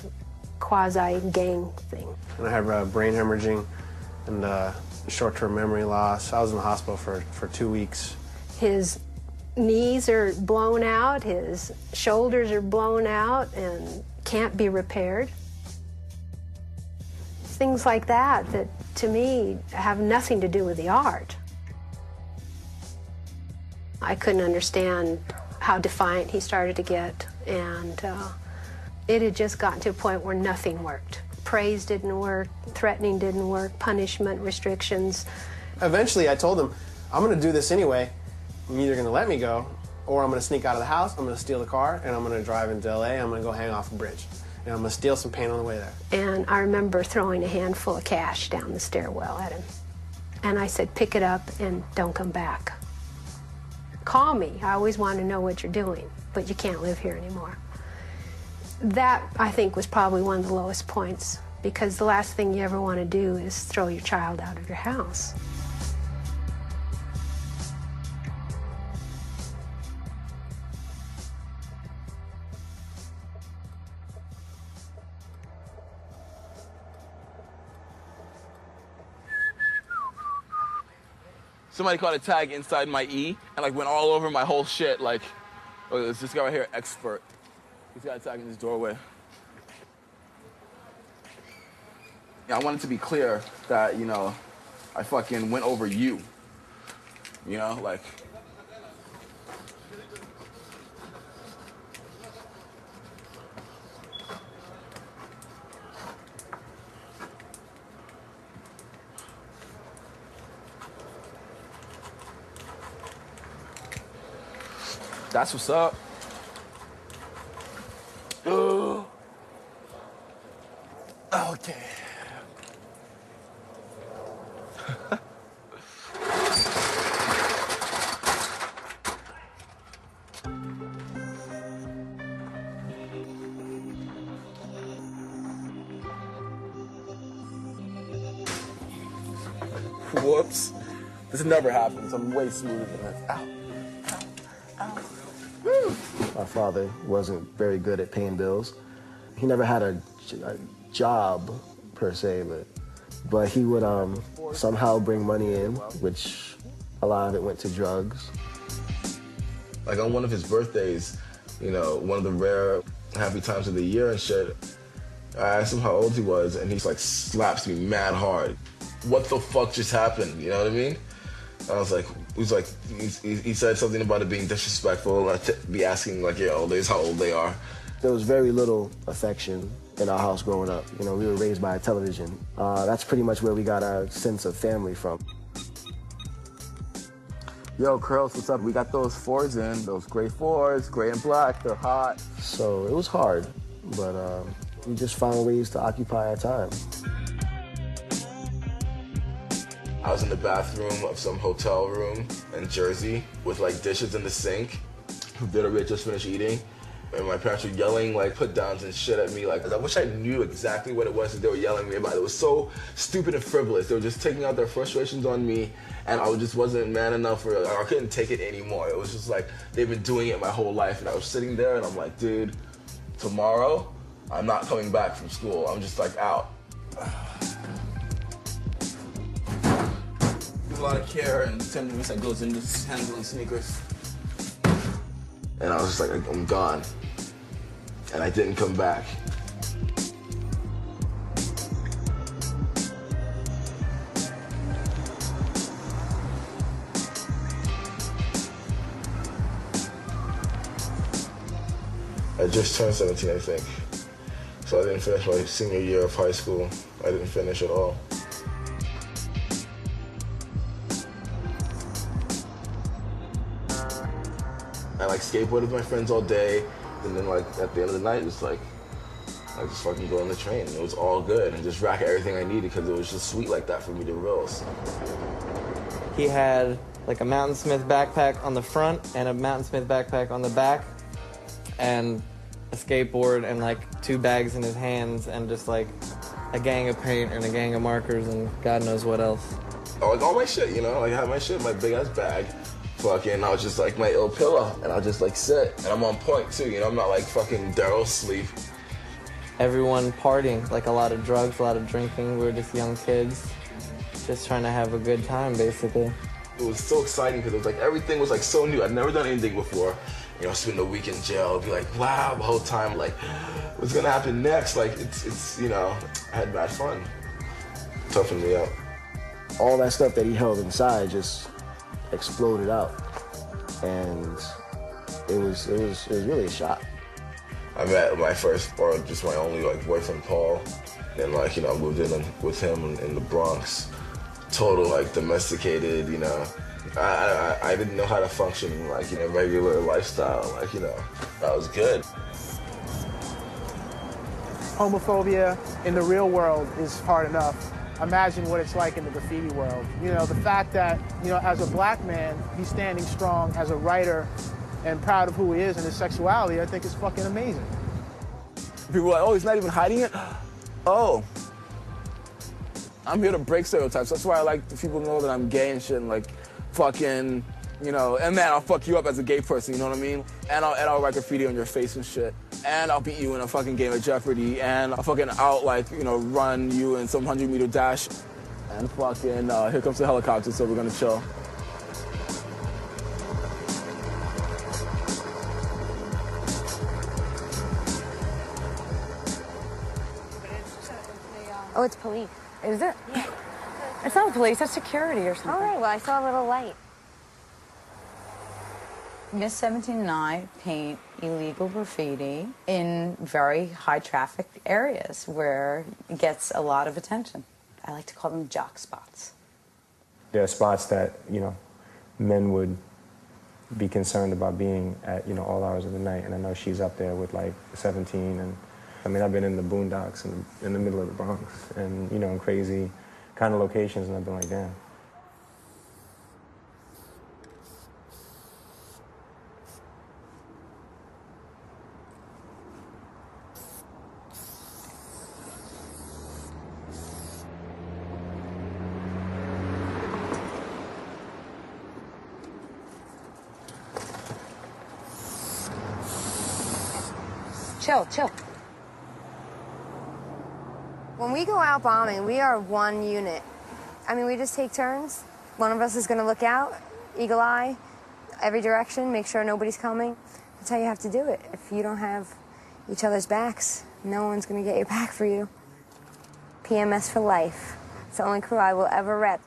quasi-gang thing. And I have brain hemorrhaging and short-term memory loss. I was in the hospital for 2 weeks. His knees are blown out, his shoulders are blown out and can't be repaired. Things like that to me have nothing to do with the art. I couldn't understand how defiant he started to get, and it had just gotten to a point where nothing worked. Praise didn't work, threatening didn't work, punishment, restrictions. Eventually I told him, I'm gonna do this anyway. You're either gonna let me go, or I'm gonna sneak out of the house, I'm gonna steal the car, and I'm gonna drive into LA, I'm gonna go hang off a bridge. And I'm gonna steal some paint on the way there. And I remember throwing a handful of cash down the stairwell at him. And I said, pick it up and don't come back. Call me, I always want to know what you're doing, but you can't live here anymore. That, I think, was probably one of the lowest points, because the last thing you ever want to do is throw your child out of your house. Somebody caught a tag inside my E and like went all over my whole shit. Like, oh, there's this guy right here, expert. He's got a tag in his doorway. Yeah, I want it to be clear that, you know, I fucking went over you. You know, like. That's what's up. Oh. Okay. Whoops. This never happens. I'm way smoother than this. Ow. My father wasn't very good at paying bills. He never had a job, per se, but he would somehow bring money in, which a lot of it went to drugs. Like on one of his birthdays, you know, one of the rare happy times of the year and shit, I asked him how old he was, and he's like slaps me mad hard. What the fuck just happened? You know what I mean? I was like, he said something about it being disrespectful, and I'd be asking like, yeah, old days, how old they are. There was very little affection in our house growing up. You know, we were raised by a television. That's pretty much where we got our sense of family from. Yo, Curls, what's up? We got those 4s in, those gray 4s, gray and black, they're hot. So it was hard, but we just found ways to occupy our time. I was in the bathroom of some hotel room in Jersey with like dishes in the sink. Literally just finished eating. And my parents were yelling like put downs and shit at me. Like I wish I knew exactly what it was that they were yelling at me about. It was so stupid and frivolous. They were just taking out their frustrations on me, and I just wasn't man enough for it. Like, I couldn't take it anymore. It was just like they've been doing it my whole life, and I was sitting there and I'm like, dude, tomorrow I'm not coming back from school. I'm just like out. A lot of care and tenderness that goes into handling sneakers. And I was just like, I'm gone. And I didn't come back. I just turned 17, I think. So I didn't finish my senior year of high school. I didn't finish at all. I like skateboarded with my friends all day, and then like at the end of the night, just like I just fucking go on the train. It was all good, and just rack everything I needed because it was just sweet like that for me to reels. He had like a Mountain Smith backpack on the front and a Mountain Smith backpack on the back, and a skateboard and like 2 bags in his hands, and just like a gang of paint and a gang of markers and God knows what else. Oh, like all my shit, you know, like I had my shit in my big ass bag. Fucking, I was just like my ill pillow, and I'll just like sit, and I'm on point too, you know, I'm not like fucking Daryl sleep. Everyone partying, like a lot of drugs, a lot of drinking. We were just young kids, just trying to have a good time, basically. It was so exciting because it was like everything was like so new. I'd never done anything before. You know, spend a week in jail, I'd be like, wow, the whole time, like, what's gonna happen next? Like, it's you know, I had bad fun. Toughened me up. All that stuff that he held inside just exploded out, and it was really a shock. I met my first, or just my only like boyfriend, Paul, And like, you know, I moved in with him in the Bronx. Total, like, domesticated, you know. I didn't know how to function in, like, you know, regular lifestyle. Like, you know, that was good. Homophobia in the real world is hard enough. Imagine what it's like in the graffiti world. You know, the fact that, you know, as a black man, he's standing strong as a writer and proud of who he is and his sexuality, I think is fucking amazing. People are like, oh, he's not even hiding it? Oh. I'm here to break stereotypes. That's why I like people know that I'm gay and shit and like fucking, you know, and then I'll fuck you up as a gay person, you know what I mean? And I'll write graffiti on your face and shit. And I'll beat you in a fucking game of Jeopardy. And I'll fucking like, you know, run you in some 100-meter dash. And fucking, here comes the helicopter, so we're gonna chill. Oh, it's police. Is it? Yeah. It's not police, that's security or something. All right, well, I saw a little light. Miss 17 and I paint illegal graffiti in very high traffic areas where it gets a lot of attention. I like to call them jock spots. There are spots that, you know, men would be concerned about being at, you know, all hours of the night, and I know she's up there with like 17, and I mean, I've been in the boondocks in the middle of the Bronx and, you know, in crazy kind of locations, and I've been like, damn. Chill, chill. When we go out bombing, we are one unit. I mean, we just take turns. One of us is going to look out, eagle eye, every direction, make sure nobody's coming. That's how you have to do it. If you don't have each other's backs, no one's going to get your back for you. PMS for life. It's the only crew I will ever rep.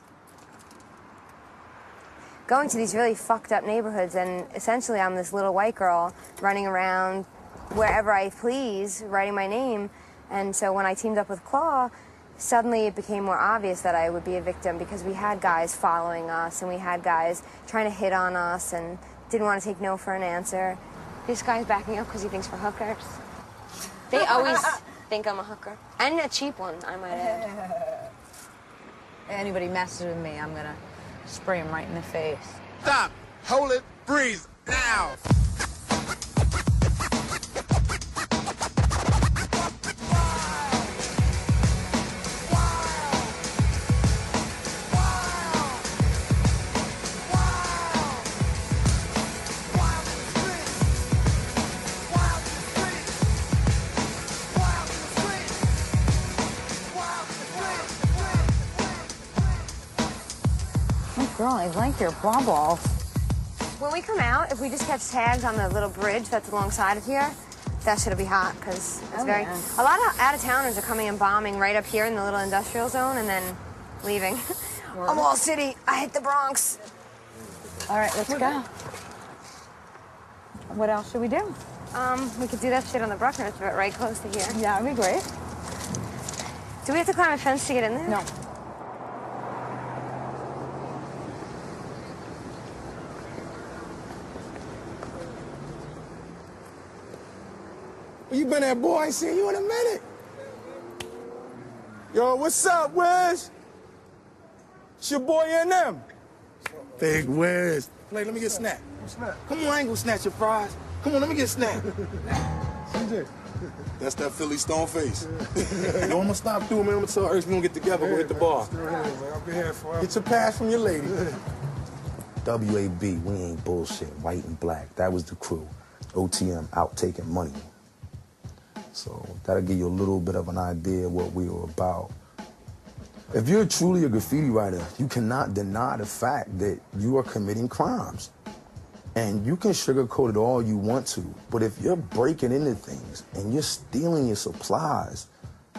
Going to these really fucked up neighborhoods, and essentially I'm this little white girl running around wherever I please, writing my name. And so when I teamed up with Claw, suddenly it became more obvious that I would be a victim because we had guys following us and we had guys trying to hit on us and didn't want to take no for an answer. This guy's backing up because he thinks we're hookers. They always think I'm a hooker. And a cheap one, I might add. Anybody messes with me, I'm gonna spray him right in the face. Stop! Hold it! Freeze! Now! Girl, I like your blah balls. When we come out, if we just catch tags on the little bridge that's alongside of here, that should be hot because it's very. Yeah. A lot of out-of-towners are coming and bombing right up here in the little industrial zone and then leaving. I'm Wall City. I hit the Bronx. All right, let's go. What else should we do? We could do that shit on the Bruckner's, but right close to here. Yeah, that'd be great. Do we have to climb a fence to get in there? No. Where you been at, boy? I ain't seen you in a minute. Yo, what's up, Wiz? It's your boy NM. Big Wiz. Play, let me get a snack. Come on, I ain't gonna snatch your fries. Come on, let me get a snack. CJ. That's that Philly stone face. Yo, I'm gonna stop through, man. I'm gonna tell Ernst we gonna get together, go hit the bar. I'll be here for Get your pass from your lady. WAB, we ain't bullshit, white and black. That was the crew. OTM, out taking money. So that'll give you a little bit of an idea of what we were about. If you're truly a graffiti writer, you cannot deny the fact that you are committing crimes. And you can sugarcoat it all you want to, but if you're breaking into things and you're stealing your supplies,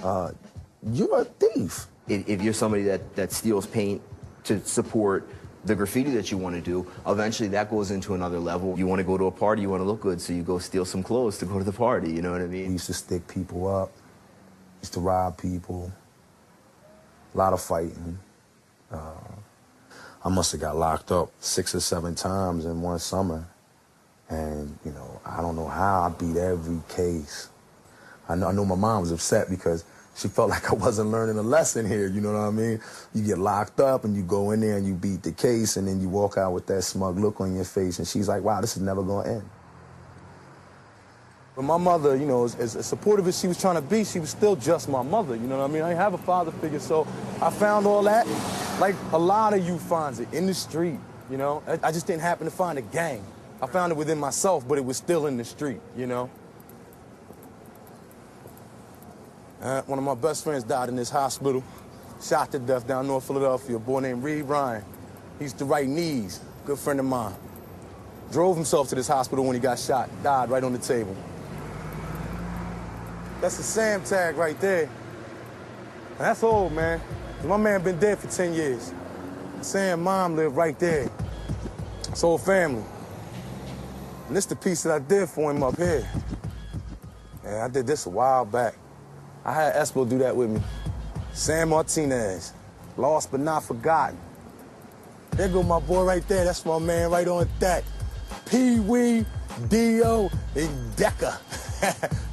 you're a thief. If you're somebody that steals paint to support the graffiti that you want to do, eventually that goes into another level. You want to go to a party, you want to look good, so you go steal some clothes to go to the party, you know what I mean? We used to stick people up. Used to rob people. A lot of fighting. I must have got locked up 6 or 7 times in one summer. And, you know, I don't know how I beat every case. I know my mom was upset because she felt like I wasn't learning a lesson here, you know what I mean? You get locked up and you go in there and you beat the case and then you walk out with that smug look on your face and she's like, wow, this is never gonna end. But my mother, you know, as supportive as she was trying to be, she was still just my mother, you know what I mean? I didn't have a father figure, so I found all that, like a lot of you finds it, in the street, you know? I just didn't happen to find a gang. I found it within myself, but it was still in the street, you know? One of my best friends died in this hospital, shot to death down North Philadelphia, a boy named Reed Ryan. He used to write knees, good friend of mine. Drove himself to this hospital when he got shot, died right on the table. That's the Sam tag right there. And that's old, man. My man been dead for 10 years. Sam's mom lived right there. His whole family. And this the piece that I did for him up here. And I did this a while back. I had Espo do that with me. Sam Martinez, lost but not forgotten. There go my boy right there. That's my man right on deck. Pee-wee, Dio, and Decker.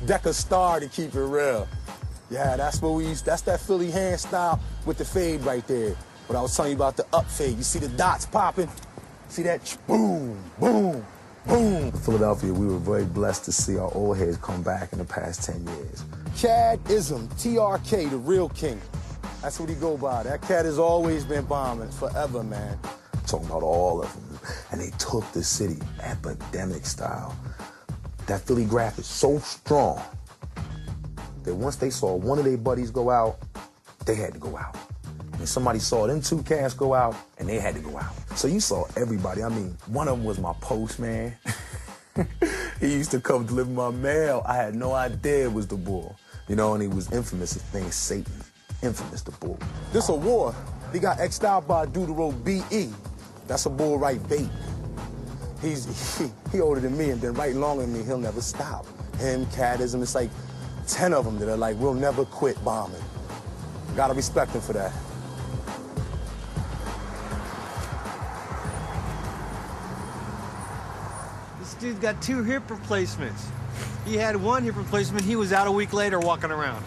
Decker Star to keep it real. Yeah, that's what we used. That's that Philly hand style with the fade right there. But I was telling you about the up fade. You see the dots popping? See that? Boom, boom, boom. Philadelphia, we were very blessed to see our old heads come back in the past 10 years. Chad-ism, TRK, the real king. That's what he go by. That cat has always been bombing, forever, man. I'm talking about all of them. And they took the city epidemic style. That Philly graph is so strong that once they saw one of their buddies go out, they had to go out. And somebody saw them 2 cats go out, and they had to go out. So you saw everybody. I mean, one of them was my postman. He used to come deliver my mail. I had no idea it was the bull. You know, and he was infamous. His name is Satan. Infamous, the bull. This a war. He got X'd out by a dude who wrote B.E. That's a bull right bait. He older than me and been writing longer than me. He'll never stop. Him, Cadism, it's like 10 of them that are like, we'll never quit bombing. Gotta respect him for that. This dude's got 2 hip replacements. He had 1 hip replacement, he was out a week later walking around.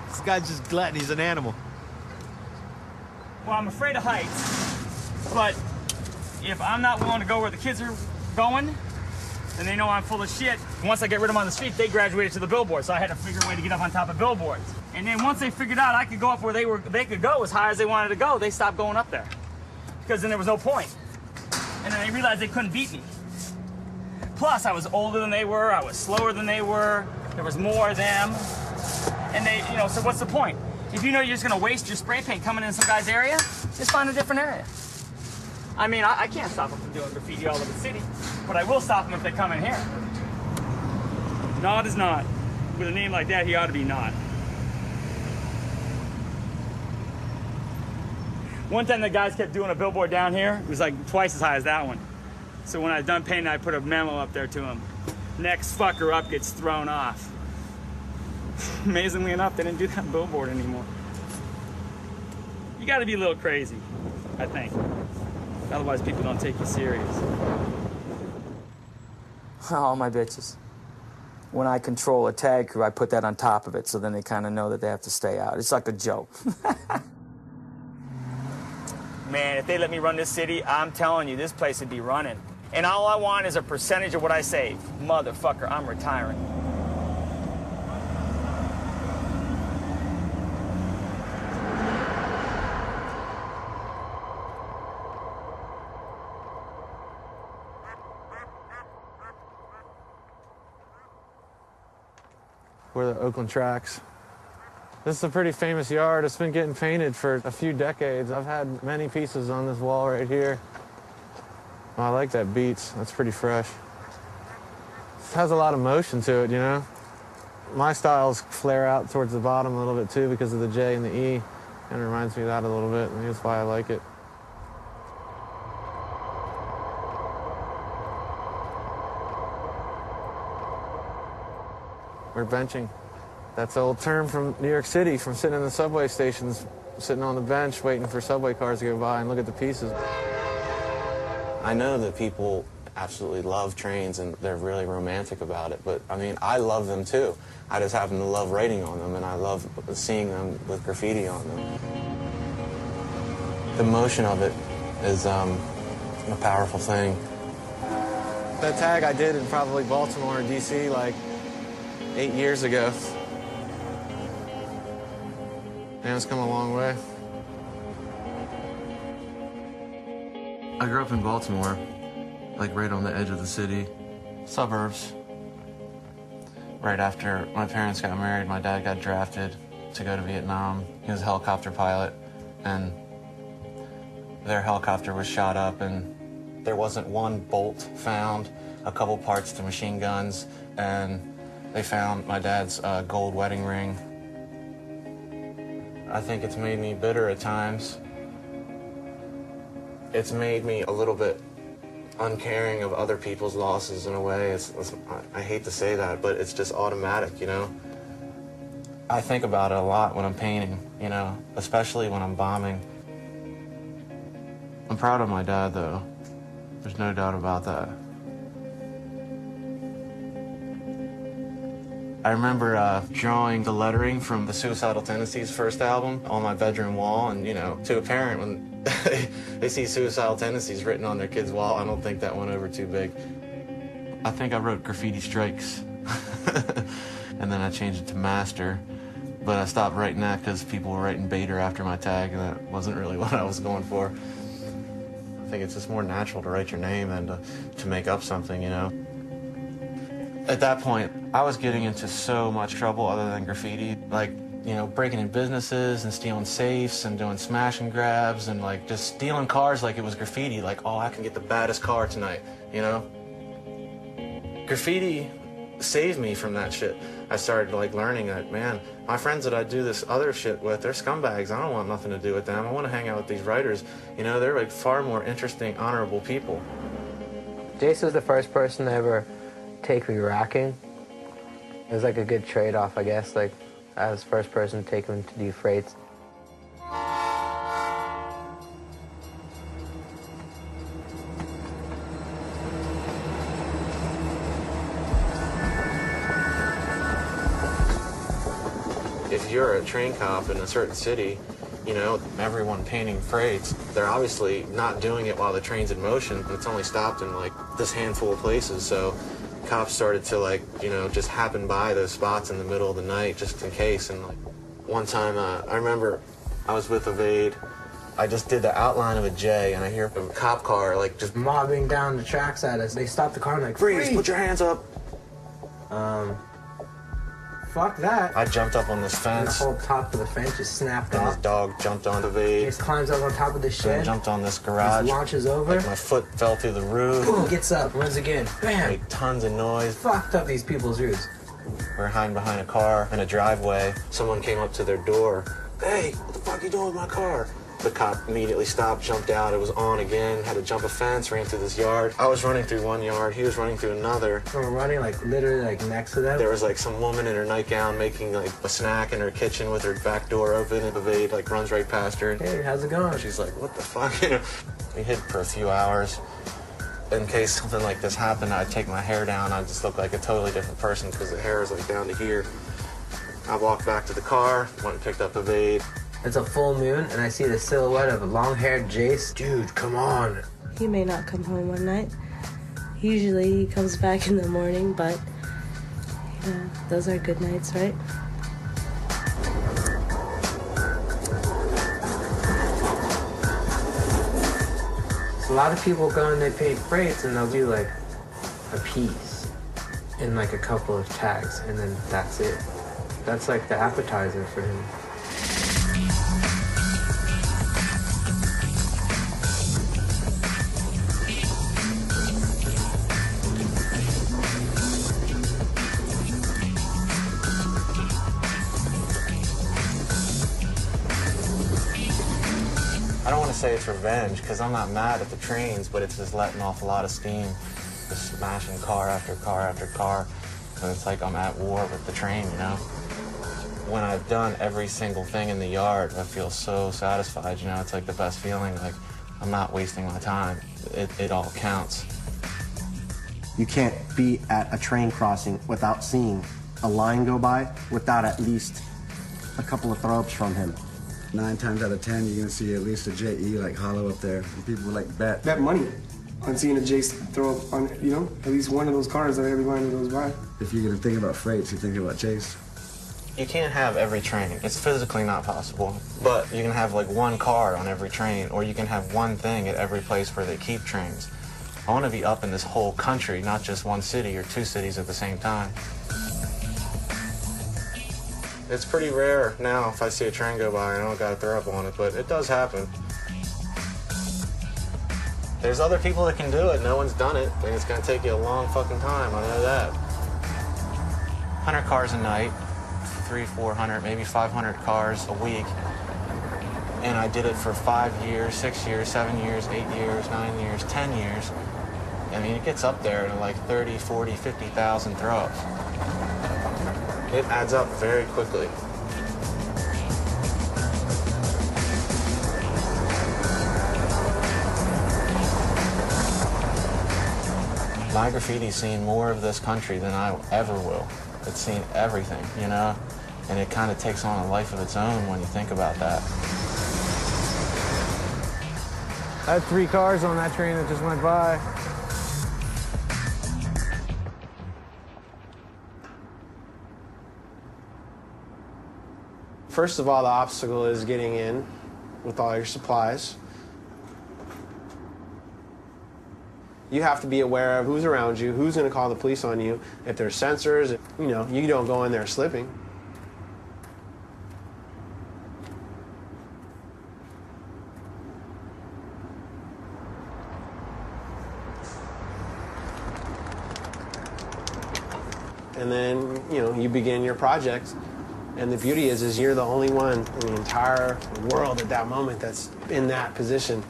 This guy's just glutton, he's an animal. Well, I'm afraid of heights, but if I'm not willing to go where the kids are going, then they know I'm full of shit. Once I get rid of them on the street, they graduated to the billboard, so I had to figure a way to get up on top of billboards. And then once they figured out I could go up where they could go as high as they wanted to go, they stopped going up there. Because then there was no point. And then they realized they couldn't beat me. Plus, I was older than they were, I was slower than they were, there was more of them. And they, you know, so what's the point? If you know you're just gonna waste your spray paint coming in some guy's area, just find a different area. I mean, I can't stop them from doing graffiti all over the city, but I will stop them if they come in here. Nod is not. With a name like that, he ought to be not. One time the guys kept doing a billboard down here. It was like twice as high as that one. So when I was done painting, I put a memo up there to him. Next fucker up gets thrown off. Amazingly enough, they didn't do that billboard anymore. You gotta be a little crazy, I think. Otherwise, people don't take you serious. All my bitches. When I control a tag crew, I put that on top of it, so then they kind of know that they have to stay out. It's like a joke. Man, if they let me run this city, I'm telling you, this place would be running. And all I want is a percentage of what I save. Motherfucker, I'm retiring. We're the Oakland Tracks. This is a pretty famous yard. It's been getting painted for a few decades. I've had many pieces on this wall right here. Oh, I like that Beats. That's pretty fresh. It has a lot of motion to it, you know? My styles flare out towards the bottom a little bit too because of the J and the E. Kind of reminds me of that a little bit, and that's why I like it. We're benching. That's an old term from New York City, from sitting in the subway stations, sitting on the bench waiting for subway cars to go by and look at the pieces. I know that people absolutely love trains and they're really romantic about it, but I mean, I love them too. I just happen to love writing on them, and I love seeing them with graffiti on them. The motion of it is a powerful thing. That tag I did in probably Baltimore and DC like 8 years ago. Man, it's come a long way. I grew up in Baltimore, like right on the edge of the city, suburbs. Right after my parents got married, my dad got drafted to go to Vietnam. He was a helicopter pilot, and their helicopter was shot up, and there wasn't one bolt found, a couple parts to machine guns, and they found my dad's gold wedding ring. I think it's made me bitter at times. It's made me a little bit uncaring of other people's losses in a way. I hate to say that, but it's just automatic, you know? I think about it a lot when I'm painting, you know, especially when I'm bombing. I'm proud of my dad, though. There's no doubt about that. I remember drawing the lettering from the Suicidal Tendencies first album on my bedroom wall, and, you know, to a parent, when they see Suicidal Tendencies written on their kid's wall, I don't think that went over too big. I think I wrote Graffiti Strikes, and then I changed it to Master, but I stopped writing that because people were writing Bader after my tag, and that wasn't really what I was going for. I think it's just more natural to write your name than to make up something, you know? At that point, I was getting into so much trouble other than graffiti, like, you know, breaking in businesses and stealing safes and doing smash and grabs and, like, just stealing cars like it was graffiti, like, oh, I can get the baddest car tonight, you know? Graffiti saved me from that shit. I started, like, learning that, man, my friends that I do this other shit with, they're scumbags. I don't want nothing to do with them. I want to hang out with these writers. You know, they're, like, far more interesting, honorable people. Jason was the first person to ever take me racking. It was like a good trade-off, I guess. Like, I was the first person to take him to do freights. If you're a train cop in a certain city, you know, everyone painting freights, they're obviously not doing it while the train's in motion. It's only stopped in, like, this handful of places, so cops started to, like, you know, just happen by those spots in the middle of the night just in case. And, like, one time, I remember I was with Evade. I just did the outline of a J, and I hear a cop car, like, just mobbing down the tracks at us. They stopped the car and, like, freeze, put your hands up. Fuck that. I jumped up on this fence. And the whole top of the fence just snapped and off. This dog jumped onto Evade. Just climbs up on top of the shed. And jumped on this garage. Just launches over. Like, my foot fell through the roof. Boom, gets up, runs again. Bam. Made tons of noise. Fucked up these people's roofs. We were hiding behind a car in a driveway. Someone came up to their door. Hey, what the fuck are you doing with my car? The cop immediately stopped, jumped out. It was on again. Had to jump a fence, ran through this yard. I was running through one yard. He was running through another. We were running, like, literally, like, next to them. There was, like, some woman in her nightgown making, like, a snack in her kitchen with her back door open, and Evade, like, runs right past her. Hey, how's it going? She's like, what the fuck? You know? We hid for a few hours. In case something like this happened, I'd take my hair down. I'd just look like a totally different person because the hair is, like, down to here. I walked back to the car, went and picked up Evade. It's a full moon, and I see the silhouette of a long-haired Jace. Dude, come on. He may not come home one night. Usually he comes back in the morning, but, you know, those are good nights, right? So a lot of people go and they paint freights, and they'll do, like, a piece in, like, a couple of tags, and then that's it. That's, like, the appetizer for him. I don't want to say it's revenge, because I'm not mad at the trains, but it's just letting off a lot of steam. Just smashing car after car after car. And it's like I'm at war with the train, you know? When I've done every single thing in the yard, I feel so satisfied, you know, it's like the best feeling, like I'm not wasting my time. It all counts. You can't be at a train crossing without seeing a line go by without at least a couple of throw-ups from him. 9 times out of 10, you're gonna see at least a JE like hollow up there. And people like bet money on seeing a J throw up on, you know, at least one of those cars that every line that goes by. If you're gonna think about freights, you're thinking about Chase. You can't have every train. It's physically not possible. But you can have like one car on every train, or you can have one thing at every place where they keep trains. I want to be up in this whole country, not just one city or 2 cities at the same time. It's pretty rare now if I see a train go by and I don't got to throw up on it, but it does happen. There's other people that can do it. No one's done it, and it's going to take you a long fucking time. I know that. 100 cars a night, 300, 400, maybe 500 cars a week. And I did it for 5 years, 6 years, 7 years, 8 years, 9 years, 10 years. I mean, it gets up there to like 30, 40, 50,000 throw-ups. It adds up very quickly. My graffiti's seen more of this country than I ever will. It's seen everything, you know? And it kind of takes on a life of its own when you think about that. I had 3 cars on that train that just went by. First of all, the obstacle is getting in with all your supplies. You have to be aware of who's around you, who's going to call the police on you. If there's sensors, you know, you don't go in there slipping. And then, you know, you begin your project. And the beauty is you're the only one in the entire world at that moment that's in that position.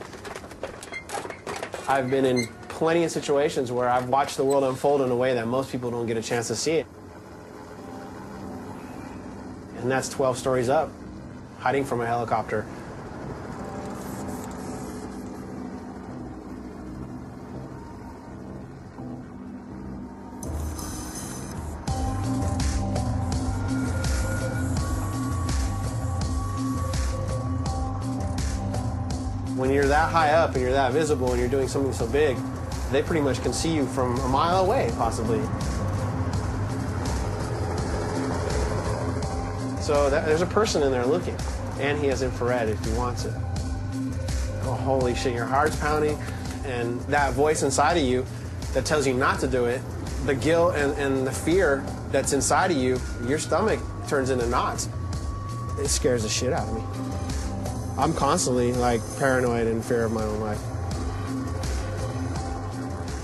I've been in plenty of situations where I've watched the world unfold in a way that most people don't get a chance to see it. And that's 12 stories up, hiding from a helicopter. When you're that high up and you're that visible and you're doing something so big, they pretty much can see you from a mile away, possibly. So there's a person in there looking, and he has infrared if he wants it. Oh, holy shit, your heart's pounding, and that voice inside of you that tells you not to do it, the guilt and the fear that's inside of you, your stomach turns into knots. It scares the shit out of me. I'm constantly like paranoid and in fear of my own life.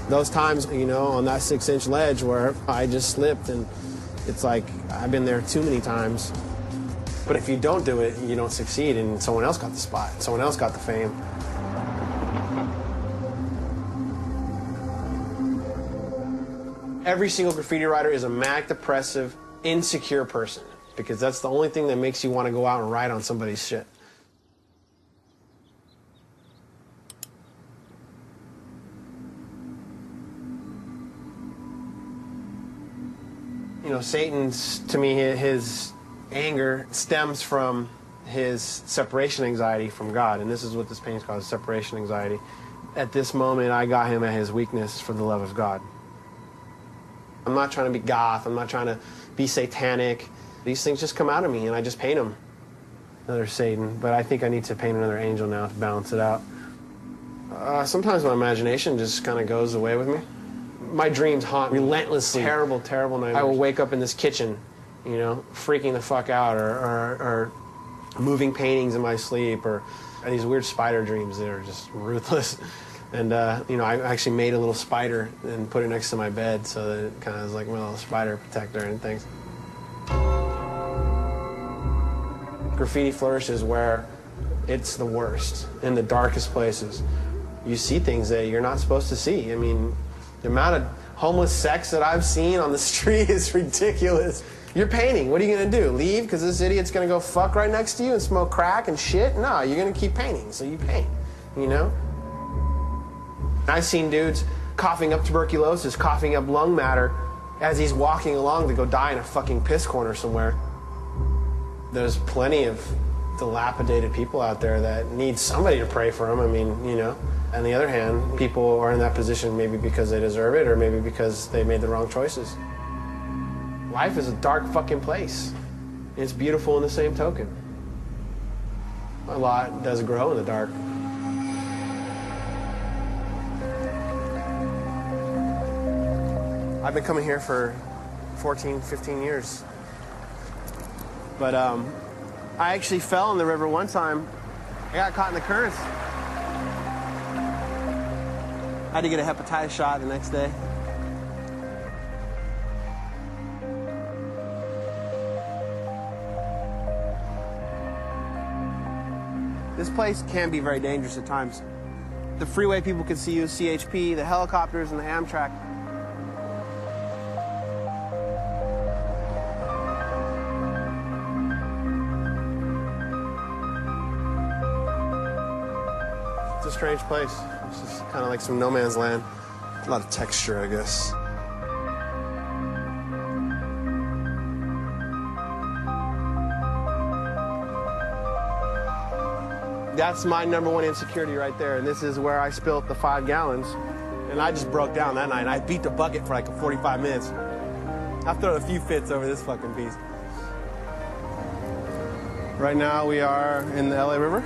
Those times, you know, on that 6-inch ledge where I just slipped, and it's like I've been there too many times. But if you don't do it, you don't succeed, and someone else got the spot, someone else got the fame. Every single graffiti writer is a manic depressive, insecure person, because that's the only thing that makes you want to go out and write on somebody's shit. You know, Satan's, to me, his anger stems from his separation anxiety from God, and this is what this painting's called, separation anxiety. At this moment, I got him at his weakness for the love of God. I'm not trying to be goth, I'm not trying to be satanic. These things just come out of me, and I just paint them. Another Satan, but I think I need to paint another angel now to balance it out. Sometimes my imagination just kind of goes away with me. My dreams haunt me relentlessly. Terrible, terrible nightmares. I will wake up in this kitchen, you know, freaking the fuck out, or moving paintings in my sleep, or these weird spider dreams that are just ruthless. And, you know, I actually made a little spider and put it next to my bed so that it kind of is like my little spider protector and things. Graffiti flourishes where it's the worst, in the darkest places. You see things that you're not supposed to see. I mean, the amount of homeless sex that I've seen on the street is ridiculous. You're painting. What are you going to do? Leave because this idiot's going to go fuck right next to you and smoke crack and shit? No, you're going to keep painting, so you paint, you know? I've seen dudes coughing up tuberculosis, coughing up lung matter as he's walking along to go die in a fucking piss corner somewhere. There's plenty of dilapidated people out there that need somebody to pray for them. I mean, you know. On the other hand, people are in that position maybe because they deserve it or maybe because they made the wrong choices. Life is a dark fucking place. It's beautiful in the same token. A lot does grow in the dark. I've been coming here for 14, 15 years. But I actually fell in the river one time. I got caught in the currents. I had to get a hepatitis shot the next day. This place can be very dangerous at times. The freeway people can see you, CHP, the helicopters, and the Amtrak. It's a strange place. It's just kind of like some no man's land. A lot of texture, I guess. That's my #1 insecurity right there, and this is where I spilled the 5 gallons. And I just broke down that night. I beat the bucket for like 45 minutes. I've thrown a few fits over this fucking beast. Right now we are in the LA River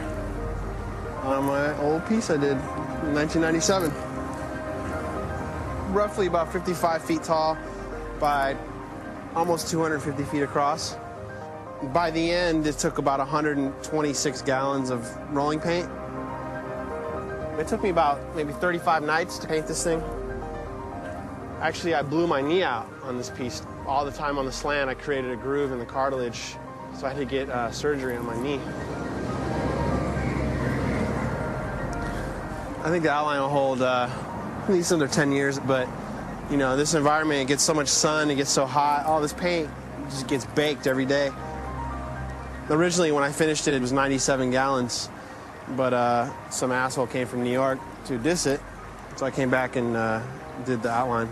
on my old piece I did in 1997. Roughly about 55 feet tall by almost 250 feet across. By the end, it took about 126 gallons of rolling paint. It took me about maybe 35 nights to paint this thing. Actually, I blew my knee out on this piece. All the time on the slant, I created a groove in the cartilage, so I had to get surgery on my knee. I think the outline will hold at least under 10 years, but you know, this environment, it gets so much sun, it gets so hot, all this paint just gets baked every day. Originally, when I finished it, it was 97 gallons, but some asshole came from New York to diss it, so I came back and did the outline.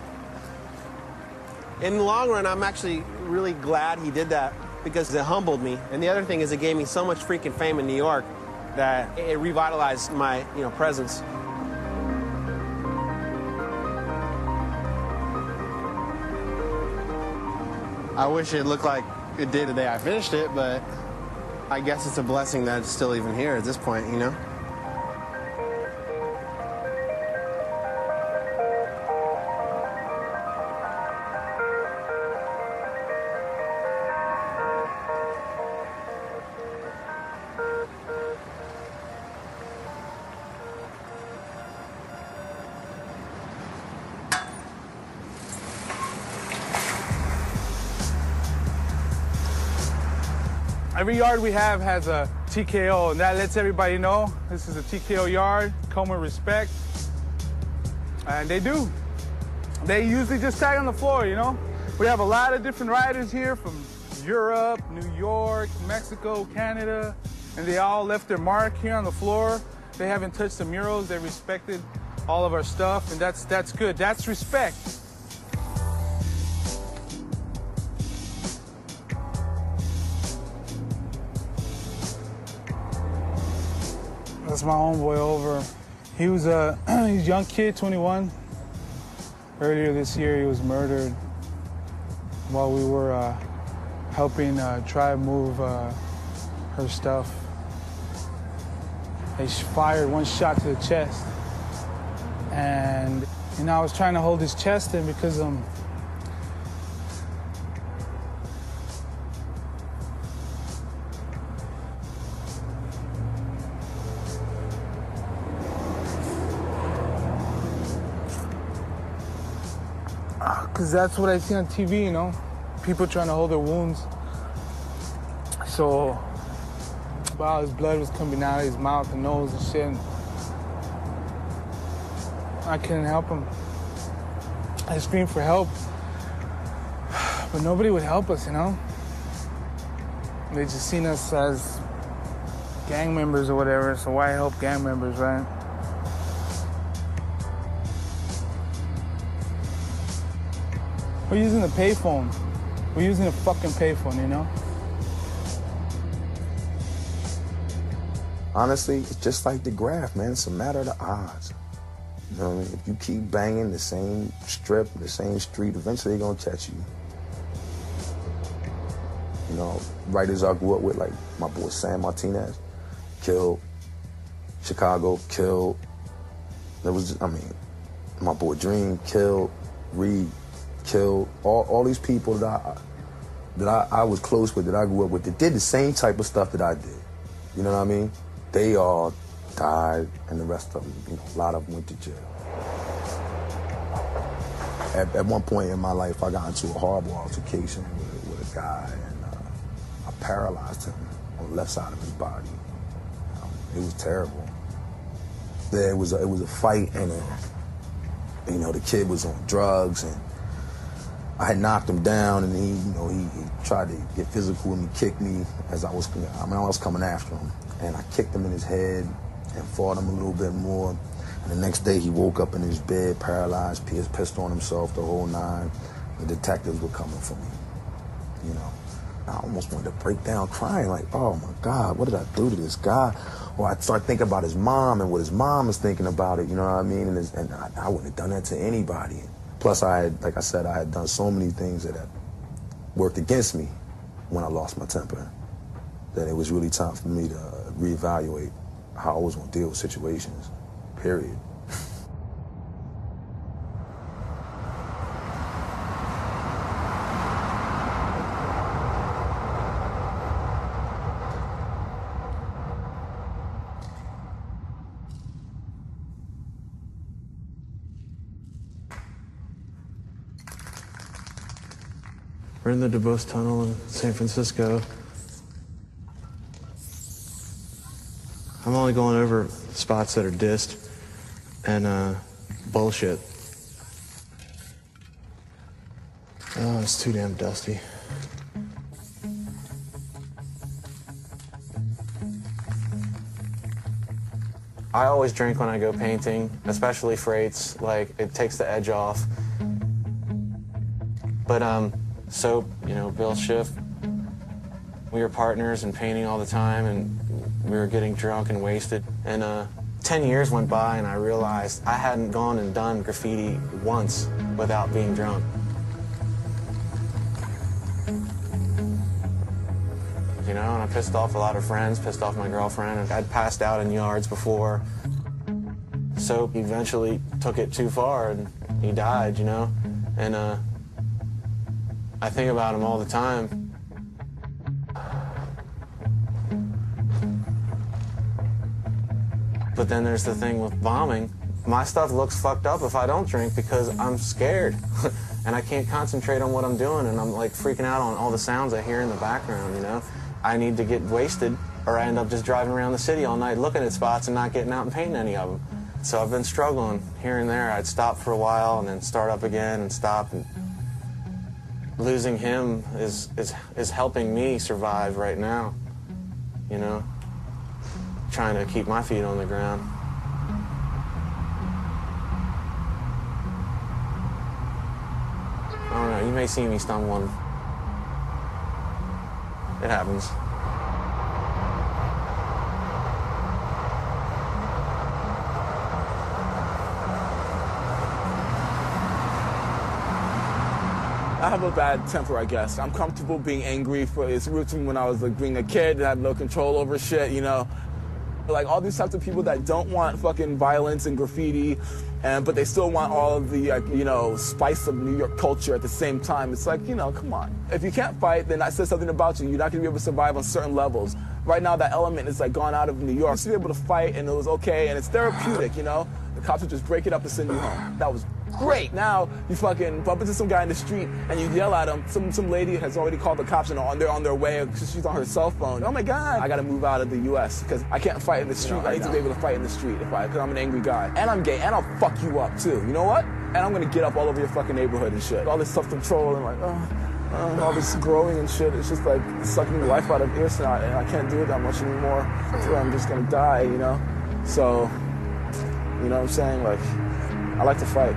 In the long run, I'm actually really glad he did that because it humbled me. And the other thing is it gave me so much freaking fame in New York that it revitalized my, presence. I wish it looked like it did the day I finished it, but I guess it's a blessing that it's still even here at this point, you know? Every yard we have has a TKO, and that lets everybody know this is a TKO yard, come with respect. And they do. They usually just tag on the floor, We have a lot of different riders here from Europe, New York, Mexico, Canada, and they all left their mark here on the floor. They haven't touched the murals, they respected all of our stuff, and that's good. That's respect. That's my homeboy over. He was a young kid, 21. Earlier this year, he was murdered while we were helping tribe move her stuff. They fired one shot to the chest. And, I was trying to hold his chest in because because that's what I see on TV, People trying to hold their wounds. So, wow, his blood was coming out of his mouth and nose and shit. I couldn't help him. I screamed for help, but nobody would help us, you know? They just seen us as gang members or whatever, so why help gang members, right? We're using the payphone. We're using a fucking payphone, you know? Honestly, it's just like the graph, man. It's a matter of the odds. You know what I mean? If you keep banging the same strip, the same street, eventually they're gonna catch you. You know, writers I grew up with, like my boy Sam Martinez, killed. Chicago, killed. There was, I mean, my boy Dream, killed. Reed, killed. All these people that I was close with, that I grew up with, that did the same type of stuff that I did. You know what I mean? They all died, and the rest of them, you know, a lot of them went to jail. At one point in my life, I got into a horrible altercation with a guy, and I paralyzed him on the left side of his body. It was terrible. It was a fight, and you know, the kid was on drugs, and I had knocked him down, and he tried to get physical with me, kicked me as I was coming after him, and I kicked him in his head and fought him a little bit more. And the next day he woke up in his bed, paralyzed, pissed on himself, the whole nine. The detectives were coming for me, you know. I almost wanted to break down crying, like, oh my God, what did I do to this guy? Or I'd start thinking about his mom and what his mom is thinking about it, you know what I mean? And I wouldn't have done that to anybody. Plus, like I said, I had done so many things that had worked against me when I lost my temper, that it was really time for me to reevaluate how I was going to deal with situations, period. We're in the DuBois Tunnel in San Francisco. I'm only going over spots that are dissed and bullshit. Oh, it's too damn dusty. I always drink when I go painting, especially freights. Like, it takes the edge off. But Soap, you know, Bill Schiff, we were partners in painting all the time, and we were getting drunk and wasted. And 10 years went by, and I realized I hadn't gone and done graffiti once without being drunk. You know, and I pissed off a lot of friends, pissed off my girlfriend, and I'd passed out in yards before. Soap eventually took it too far, and he died, you know? And I think about him all the time. But then there's the thing with bombing. My stuff looks fucked up if I don't drink because I'm scared. And I can't concentrate on what I'm doing, and I'm like freaking out on all the sounds I hear in the background, you know? I need to get wasted, or I end up just driving around the city all night looking at spots and not getting out and painting any of them. So I've been struggling here and there. I'd stop for a while and then start up again and stop. And losing him is helping me survive right now, you know? Trying to keep my feet on the ground. I don't know, you may see me stumbling. It happens. I have a bad temper, I guess. I'm comfortable being angry. It's roots from when I was like being a kid and had no control over shit, you know? Like all these types of people that don't want fucking violence and graffiti, but they still want all of the, you know, spice of New York culture at the same time. It's like, you know, come on. If you can't fight, then that says something about you. You're not gonna be able to survive on certain levels. Right now, that element is like gone out of New York. I used to be able to fight and it was okay and it's therapeutic, you know? The cops would just break it up and send you home. That was great. Now you fucking bump into some guy in the street and you yell at him. Some lady has already called the cops and they're on their way because she's on her cell phone. Oh my God, I gotta move out of the U.S. because I can't fight in the street. I need to be able to fight in the street because I'm an angry guy. And I'm gay and I'll fuck you up too. You know what? And I'm gonna get up all over your fucking neighborhood and shit. All this self-control and like, all this growing and shit. It's just like sucking the life out of earshot and I can't do it that much anymore. So I'm just gonna die, you know? So, you know what I'm saying? Like, I like to fight.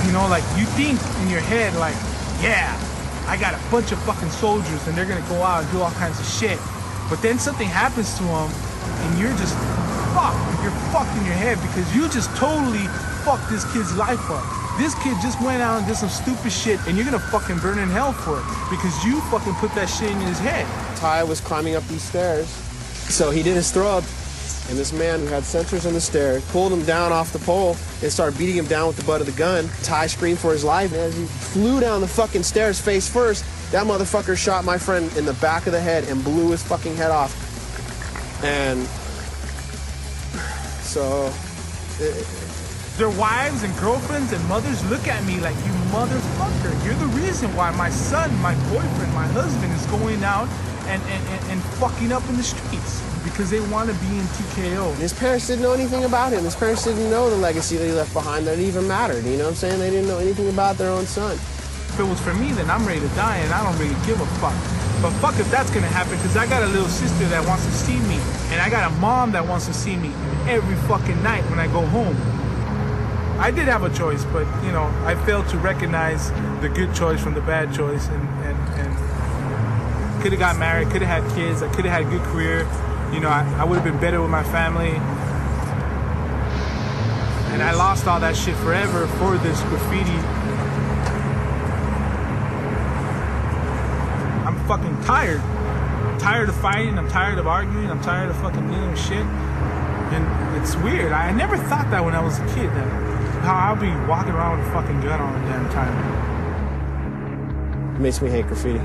You know, like, you think in your head, like, yeah, I got a bunch of fucking soldiers and they're gonna go out and do all kinds of shit. But then something happens to them and you're just fucked. You're fucked in your head because you just totally fucked this kid's life up. This kid just went out and did some stupid shit and you're gonna fucking burn in hell for it because you fucking put that shit in his head. Ty was climbing up these stairs, so he did his throw up. And this man who had sensors on the stairs pulled him down off the pole and started beating him down with the butt of the gun. Ty screamed for his life. And as he flew down the fucking stairs face first, that motherfucker shot my friend in the back of the head and blew his fucking head off. And so... Their wives and girlfriends and mothers look at me like, you motherfucker. You're the reason why my son, my boyfriend, my husband is going out and fucking up in the streets. Because they want to be in TKO. His parents didn't know anything about him. His parents didn't know the legacy that he left behind that even mattered. You know what I'm saying? They didn't know anything about their own son. If it was for me, then I'm ready to die and I don't really give a fuck. But fuck if that's gonna happen because I got a little sister that wants to see me. And I got a mom that wants to see me every fucking night when I go home. I did have a choice, but you know, I failed to recognize the good choice from the bad choice and could have got married, could have had kids, I could have had a good career. You know, I would have been better with my family. And I lost all that shit forever for this graffiti. I'm fucking tired. I'm tired of fighting, I'm tired of arguing, I'm tired of fucking dealing with shit. And it's weird. I never thought that when I was a kid, that how I'll be walking around with a fucking gun all the damn time. It makes me hate graffiti.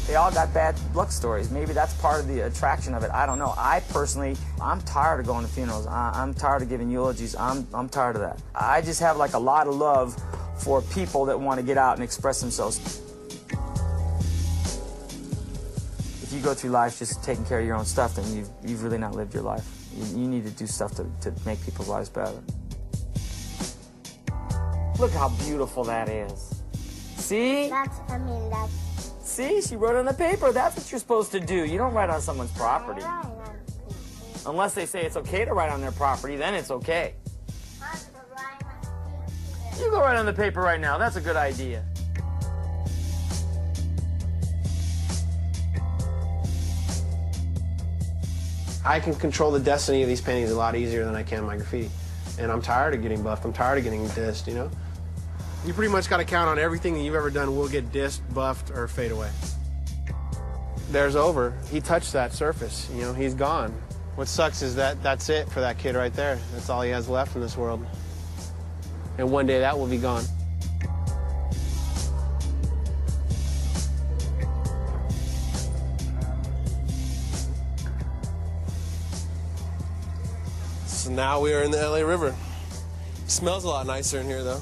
They all got bad luck stories. Maybe that's part of the attraction of it. I don't know. I personally, I'm tired of going to funerals. I'm tired of giving eulogies. I'm tired of that. I just have like a lot of love for people that want to get out and express themselves. If you go through life just taking care of your own stuff, then you've really not lived your life. You need to do stuff to make people's lives better. Look how beautiful that is. See? That's. See, she wrote on the paper. That's what you're supposed to do. You don't write on someone's property. Unless they say it's okay to write on their property, then it's okay. You go write on the paper right now. That's a good idea. I can control the destiny of these paintings a lot easier than I can my graffiti. And I'm tired of getting buffed. I'm tired of getting dissed, you know? You pretty much got to count on everything that you've ever done will get dissed, buffed, or fade away. There's over. He touched that surface, you know, he's gone. What sucks is that that's it for that kid right there. That's all he has left in this world. And one day that will be gone. So now we are in the LA River. It smells a lot nicer in here though.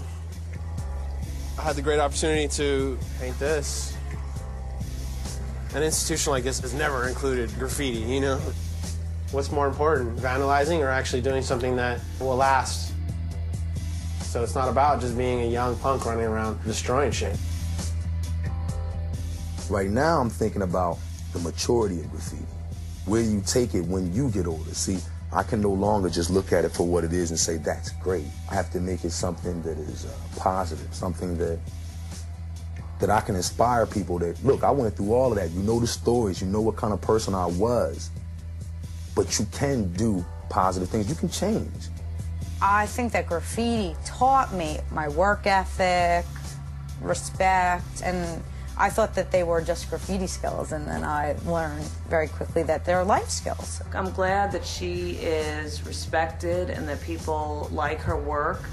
I had the great opportunity to paint this. An institution like this has never included graffiti, you know? What's more important, vandalizing or actually doing something that will last? So it's not about just being a young punk running around destroying shit. Right now, I'm thinking about the maturity of graffiti. Where you take it when you get older. See, I can no longer just look at it for what it is and say, that's great. I have to make it something that is positive, something that I can inspire people that, look, I went through all of that. You know the stories, you know what kind of person I was. But you can do positive things. You can change. I think that graffiti taught me my work ethic, respect, and I thought that they were just graffiti skills, and then I learned very quickly that they're life skills. I'm glad that she is respected and that people like her work.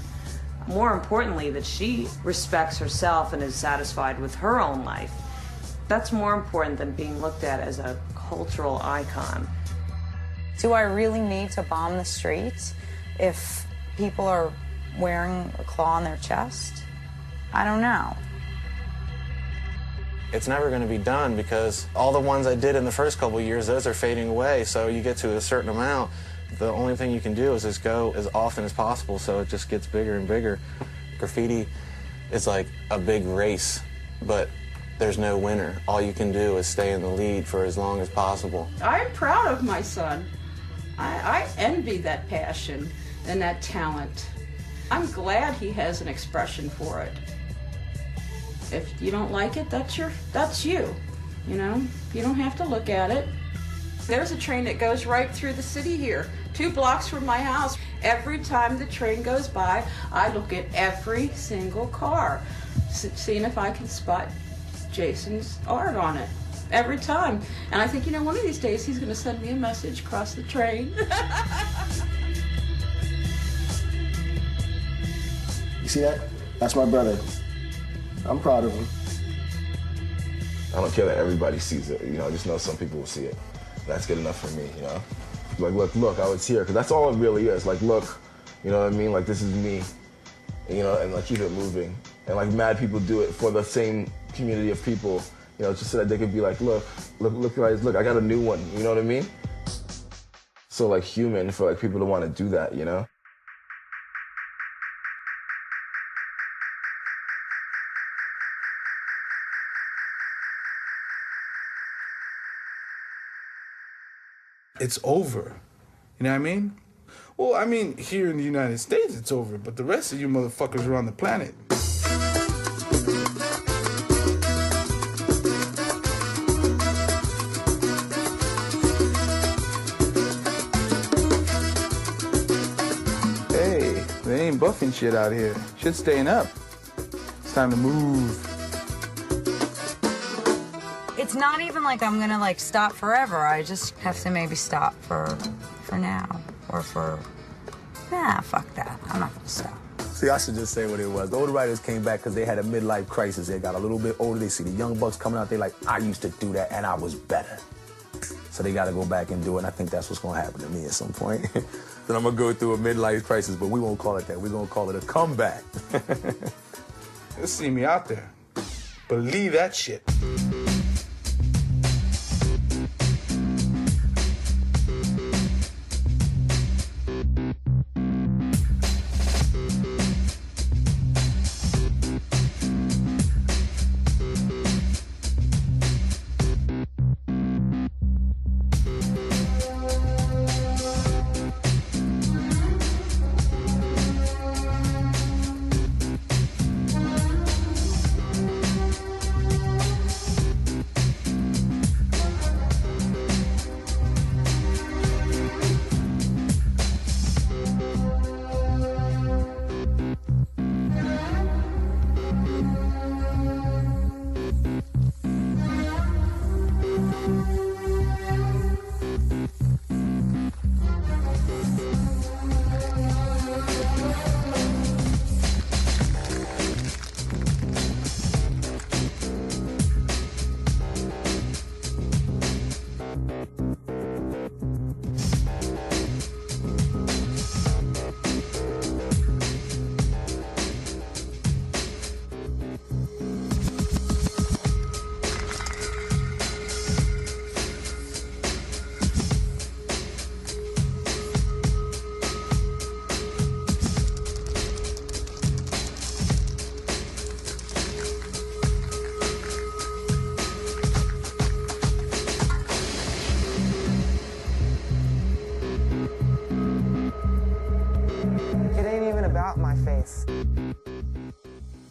More importantly, that she respects herself and is satisfied with her own life. That's more important than being looked at as a cultural icon. Do I really need to bomb the streets if people are wearing a claw on their chest? I don't know. It's never going to be done because all the ones I did in the first couple of years, those are fading away. So you get to a certain amount, the only thing you can do is just go as often as possible, so it just gets bigger and bigger. Graffiti is like a big race, but there's no winner. All you can do is stay in the lead for as long as possible. I'm proud of my son. I envy that passion and that talent. I'm glad he has an expression for it. If you don't like it, that's you. You know, you don't have to look at it. There's a train that goes right through the city here, 2 blocks from my house. Every time the train goes by, I look at every single car, seeing if I can spot Jason's art on it. Every time. And I think, you know, one of these days he's going to send me a message across the train. You see that? That's my brother. I'm proud of him. I don't care that everybody sees it, you know, just know some people will see it. That's good enough for me, you know? Like, look, I was here, because that's all it really is. Like, look, you know what I mean? Like, this is me, you know, and like, keep it moving. And like, mad people do it for the same community of people, you know, just so that they could be like, look, guys, look, I got a new one, you know what I mean? So like, human for like people to want to do that, you know? It's over. You know what I mean? Well, I mean, here in the United States, it's over, but the rest of you motherfuckers around the planet. Hey, they ain't buffing shit out here. Shit's staying up. It's time to move. It's not even like I'm gonna like stop forever. I just have to maybe stop for now or for, nah, fuck that. I'm not gonna stop. See, I should just say what it was. The older writers came back because they had a midlife crisis. They got a little bit older. They see the young bucks coming out. They like, I used to do that and I was better. So they got to go back and do it. And I think that's what's going to happen to me at some point. Then I'm going to go through a midlife crisis, but we won't call it that. We're going to call it a comeback. You'll see me out there. Believe that shit.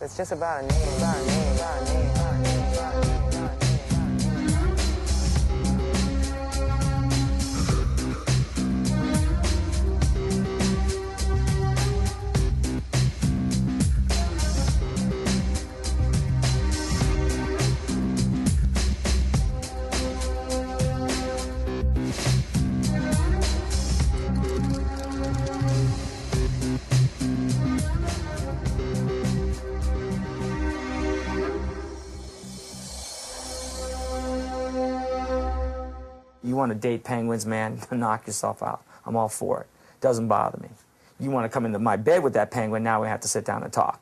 It's just about a name, about a name, about a name, about a name, about a name. You want to date penguins, man, knock yourself out. I'm all for it. Doesn't bother me. You want to come into my bed with that penguin, now we have to sit down and talk.